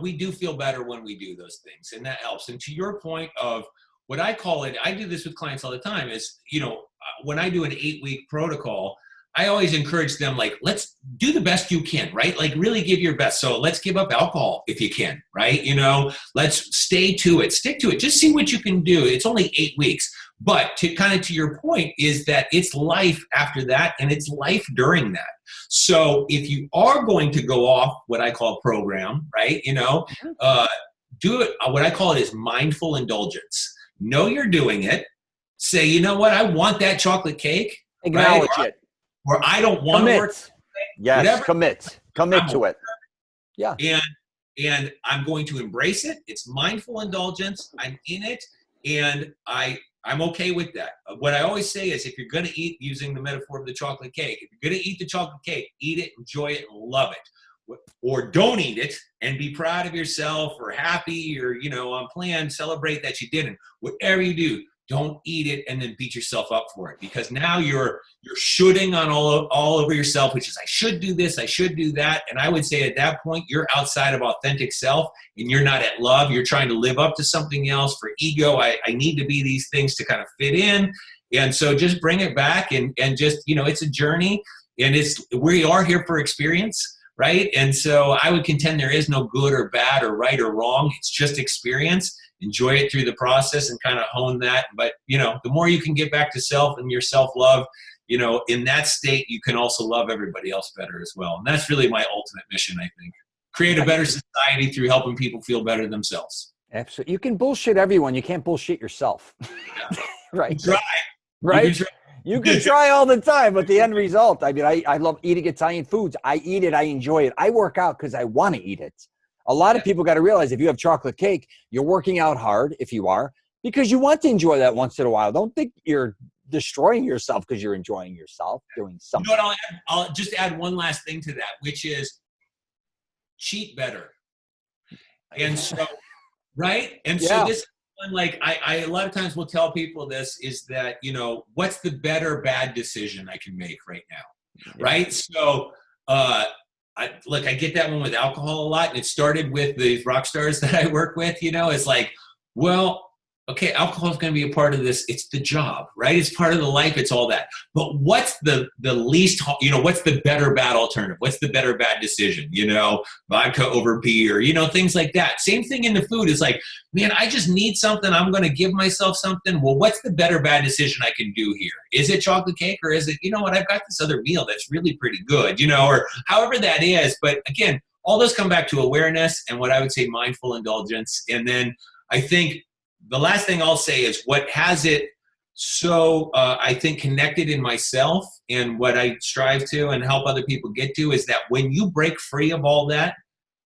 Speaker 2: we do feel better when we do those things, and that helps. And to your point of what I call it, I do this with clients all the time, is, when I do an 8-week protocol, I always encourage them, like, let's do the best you can, right? Like, really give your best. So let's give up alcohol if you can, right? Let's stay to it, stick to it, just see what you can do. It's only 8 weeks. But to your point is that it's life after that, and it's life during that. So if you are going to go off what I call program, right? Do it. What I call it is mindful indulgence. Know you're doing it. Say, you know what? I want that chocolate cake.
Speaker 1: Acknowledge it.
Speaker 2: Or I don't want to work.
Speaker 1: Yes,
Speaker 2: whatever.
Speaker 1: Commit to it. Yeah.
Speaker 2: And I'm going to embrace it. It's mindful indulgence. I'm in it, and I'm okay with that. What I always say is, if you're going to eat, using the metaphor of the chocolate cake, if you're going to eat the chocolate cake, eat it, enjoy it, and love it. Or don't eat it and be proud of yourself, or happy, or, on plan, celebrate that you didn't. Whatever you do, don't eat it and then beat yourself up for it, because now you're shooting on all over yourself, which is, I should do this, I should do that. And I would say at that point, you're outside of authentic self, and you're not at love. You're trying to live up to something else for ego. I need to be these things to kind of fit in. And so just bring it back, and just, it's a journey, and we are here for experience, right? And so I would contend there is no good or bad or right or wrong. It's just experience. Enjoy it through the process and kind of hone that. But, the more you can get back to self and your self-love, in that state, you can also love everybody else better as well. And that's really my ultimate mission, I think. Create a better society through helping people feel better themselves.
Speaker 1: Absolutely. You can bullshit everyone. You can't bullshit yourself.
Speaker 2: Yeah.
Speaker 1: Right.
Speaker 2: Try.
Speaker 1: Right. You can try all the time, but the end result, I love eating Italian foods. I eat it. I enjoy it. I work out because I want to eat it. A lot of people got to realize, if you have chocolate cake, you're working out hard, if you are, because you want to enjoy that once in a while. Don't think you're destroying yourself because you're enjoying yourself doing something.
Speaker 2: You know what, I'll just add one last thing to that, which is cheat better. And so, right? And so this one, like, I a lot of times will tell people this, is that, what's the better bad decision I can make right now? Yeah. Right? So, I get that one with alcohol a lot, and it started with the rock stars that I work with. It's like, Well, okay, alcohol is going to be a part of this. It's the job, right? It's part of the life. It's all that. But what's the least, what's the better bad alternative? What's the better bad decision? Vodka over beer, things like that. Same thing in the food. Is like, man, I just need something. I'm going to give myself something. Well, what's the better bad decision I can do here? Is it chocolate cake, or is it, I've got this other meal that's really pretty good, or however that is. But again, all those come back to awareness and what I would say mindful indulgence. And then I think the last thing I'll say is what has it so, I think, connected in myself and what I strive to and help other people get to is that when you break free of all that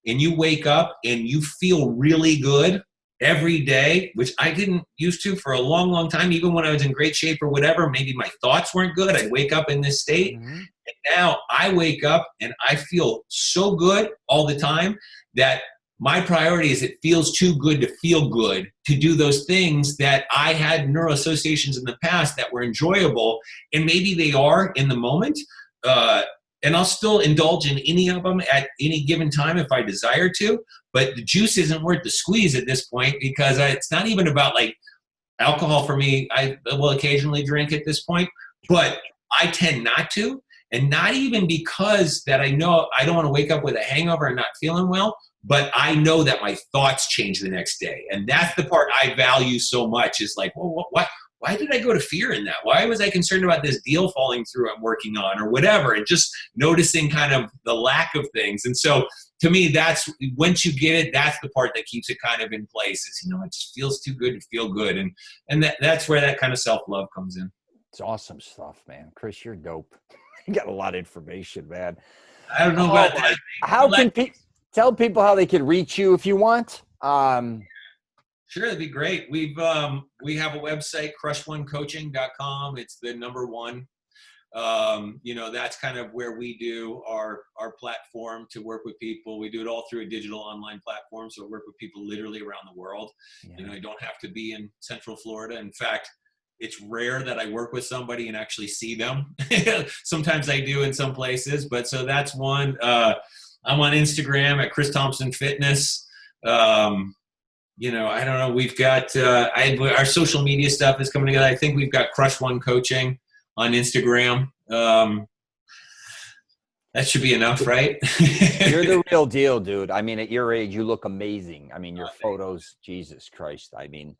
Speaker 2: and you wake up and you feel really good every day, which I didn't used to for a long, long time, even when I was in great shape or whatever, maybe my thoughts weren't good. I'd wake up in this state. Mm-hmm. And now I wake up and I feel so good all the time that my priority is it feels too good to feel good to do those things that I had neuroassociations in the past that were enjoyable, and maybe they are in the moment, and I'll still indulge in any of them at any given time if I desire to, but the juice isn't worth the squeeze at this point because it's not even about like alcohol for me. I will occasionally drink at this point, but I tend not to, and not even because that I know I don't want to wake up with a hangover and not feeling well, but I know that my thoughts change the next day. And that's the part I value so much is like, well, why did I go to fear in that? Why was I concerned about this deal falling through I'm working on or whatever? And just noticing kind of the lack of things. And so to me, that's once you get it, that's the part that keeps it kind of in place is, it just feels too good to feel good. And that's where that kind of self-love comes in.
Speaker 1: It's awesome stuff, man. Chris, you're dope. You got a lot of information, man.
Speaker 2: I don't know about that.
Speaker 1: How can people tell people how they can reach you if you want?
Speaker 2: Sure, that'd be great. We have a website, crush1coaching.com. It's the number one. That's kind of where we do our platform to work with people. We do it all through a digital online platform, so work with people literally around the world. Yeah. You don't have to be in Central Florida. In fact, it's rare that I work with somebody and actually see them. Sometimes I do in some places, but so that's one. I'm on Instagram at Chris Thompson Fitness. I don't know. We've got our social media stuff is coming together. I think we've got Crush One Coaching on Instagram. That should be enough, right?
Speaker 1: You're the real deal, dude. I mean, at your age, you look amazing. I mean, your photos, Jesus Christ. I mean,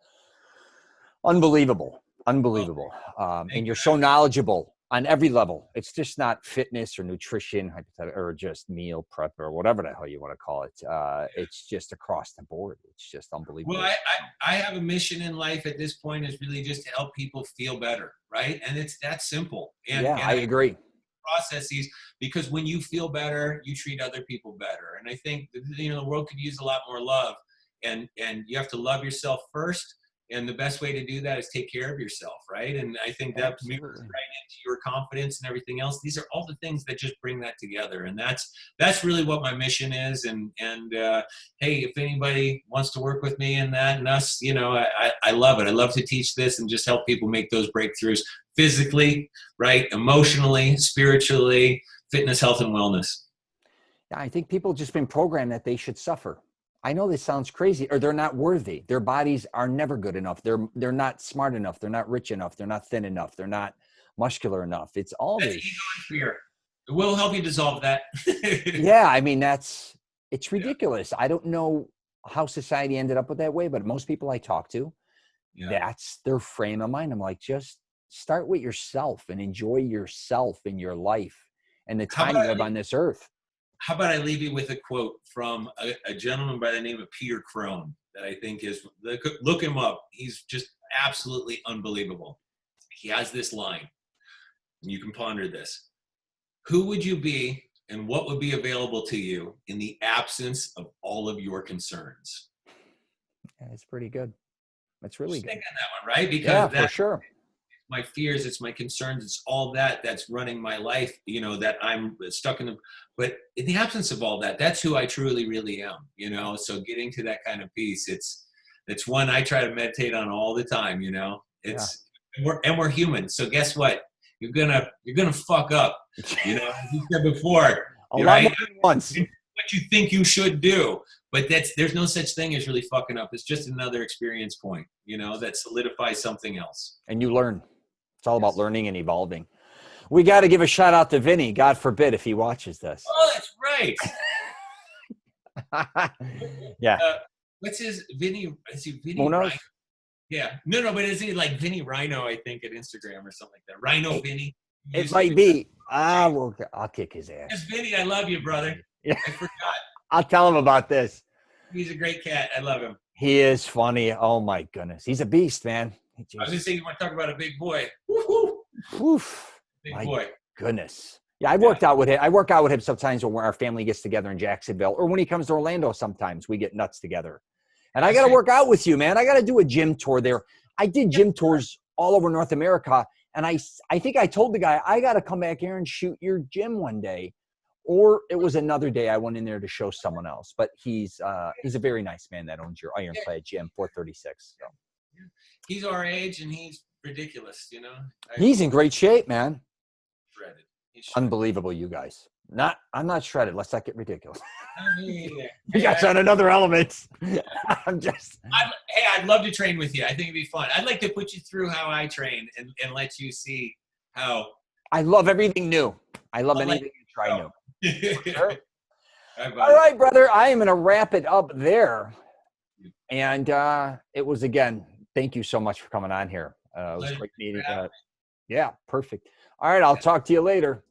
Speaker 1: unbelievable. And you're so knowledgeable on every level. It's just not fitness or nutrition or just meal prep or whatever the hell you want to call it. It's just across the board. It's just unbelievable.
Speaker 2: Well, I have a mission in life at this point is really just to help people feel better, right? And it's that simple. And
Speaker 1: I agree.
Speaker 2: Processes, because when you feel better, you treat other people better. And I think the world could use a lot more love, and you have to love yourself first. And the best way to do that is take care of yourself, right? And I think that mirrors right into your confidence and everything else. These are all the things that just bring that together. And that's really what my mission is. And hey, if anybody wants to work with me in that and us, I love it. I love to teach this and just help people make those breakthroughs physically, right? Emotionally, spiritually, fitness, health, and wellness.
Speaker 1: Yeah, I think people just been programmed that they should suffer. I know this sounds crazy, or they're not worthy. Their bodies are never good enough. They're not smart enough. They're not rich enough. They're not thin enough. They're not muscular enough. It's all this.
Speaker 2: Fear. We'll help you dissolve that.
Speaker 1: Yeah, I mean, it's ridiculous. I don't know how society ended up with that way, but most people I talk to, that's their frame of mind. I'm like, just start with yourself and enjoy yourself in your life and the time you have on this earth.
Speaker 2: How about I leave you with a quote from a gentleman by the name of Peter Crone that I think is, look him up. He's just absolutely unbelievable. He has this line, and you can ponder this. Who would you be and what would be available to you in the absence of all of your concerns?
Speaker 1: Yeah, it's pretty good. That's really good.
Speaker 2: Think on that one, right? Because
Speaker 1: for sure.
Speaker 2: My fears, it's my concerns, it's all that's running my life, that I'm stuck in but in the absence of all that, that's who I truly, really am, so getting to that kind of peace, it's one I try to meditate on all the time, we're human. So guess what? You're gonna fuck up, as you said before,
Speaker 1: a lot more than once.
Speaker 2: What you think you should do. But there's no such thing as really fucking up. It's just another experience point, you know, that solidifies something else.
Speaker 1: And you learn. It's all about learning and evolving. We got to give a shout out to Vinny. God forbid if he watches this.
Speaker 2: Oh, that's right.
Speaker 1: Yeah.
Speaker 2: What's his Vinny? Is he Vinny?
Speaker 1: Who knows?
Speaker 2: Rhino? Yeah. No, but is he like Vinny Rhino, I think, at Instagram or something like that? Rhino Vinny?
Speaker 1: It might be. Well, I'll kick his ass.
Speaker 2: Yes, Vinny, I love you, brother.
Speaker 1: Yeah.
Speaker 2: I forgot.
Speaker 1: I'll tell him about this.
Speaker 2: He's a great cat. I love him.
Speaker 1: He is funny. Oh, my goodness. He's a beast, man.
Speaker 2: I was just saying, you want to talk about a big boy. Woo-hoo. Big boy.
Speaker 1: Goodness. Yeah, I worked out with him. I work out with him sometimes when our family gets together in Jacksonville, or when he comes to Orlando sometimes. We get nuts together. And I got to work out with you, man. I got to do a gym tour there. I did gym tours all over North America, and I think I told the guy, I got to come back here and shoot your gym one day. Or it was another day I went in there to show someone else. But he's a very nice man that owns your Ironclad Gym, 436. So.
Speaker 2: He's our age, and he's ridiculous, you know?
Speaker 1: He's in great shape, man.
Speaker 2: Shredded.
Speaker 1: Unbelievable, you guys. I'm not shredded. Let's not get ridiculous.
Speaker 2: You
Speaker 1: guys on another element.
Speaker 2: Hey, I'd love to train with you. I think it'd be fun. I'd like to put you through how I train and let you see how.
Speaker 1: I love everything new. I love anything you try new. Sure. All right, brother. I am going to wrap it up there. And it was, again, thank you so much for coming on here. It was great meeting. Yeah, perfect. All right. I'll talk to you later.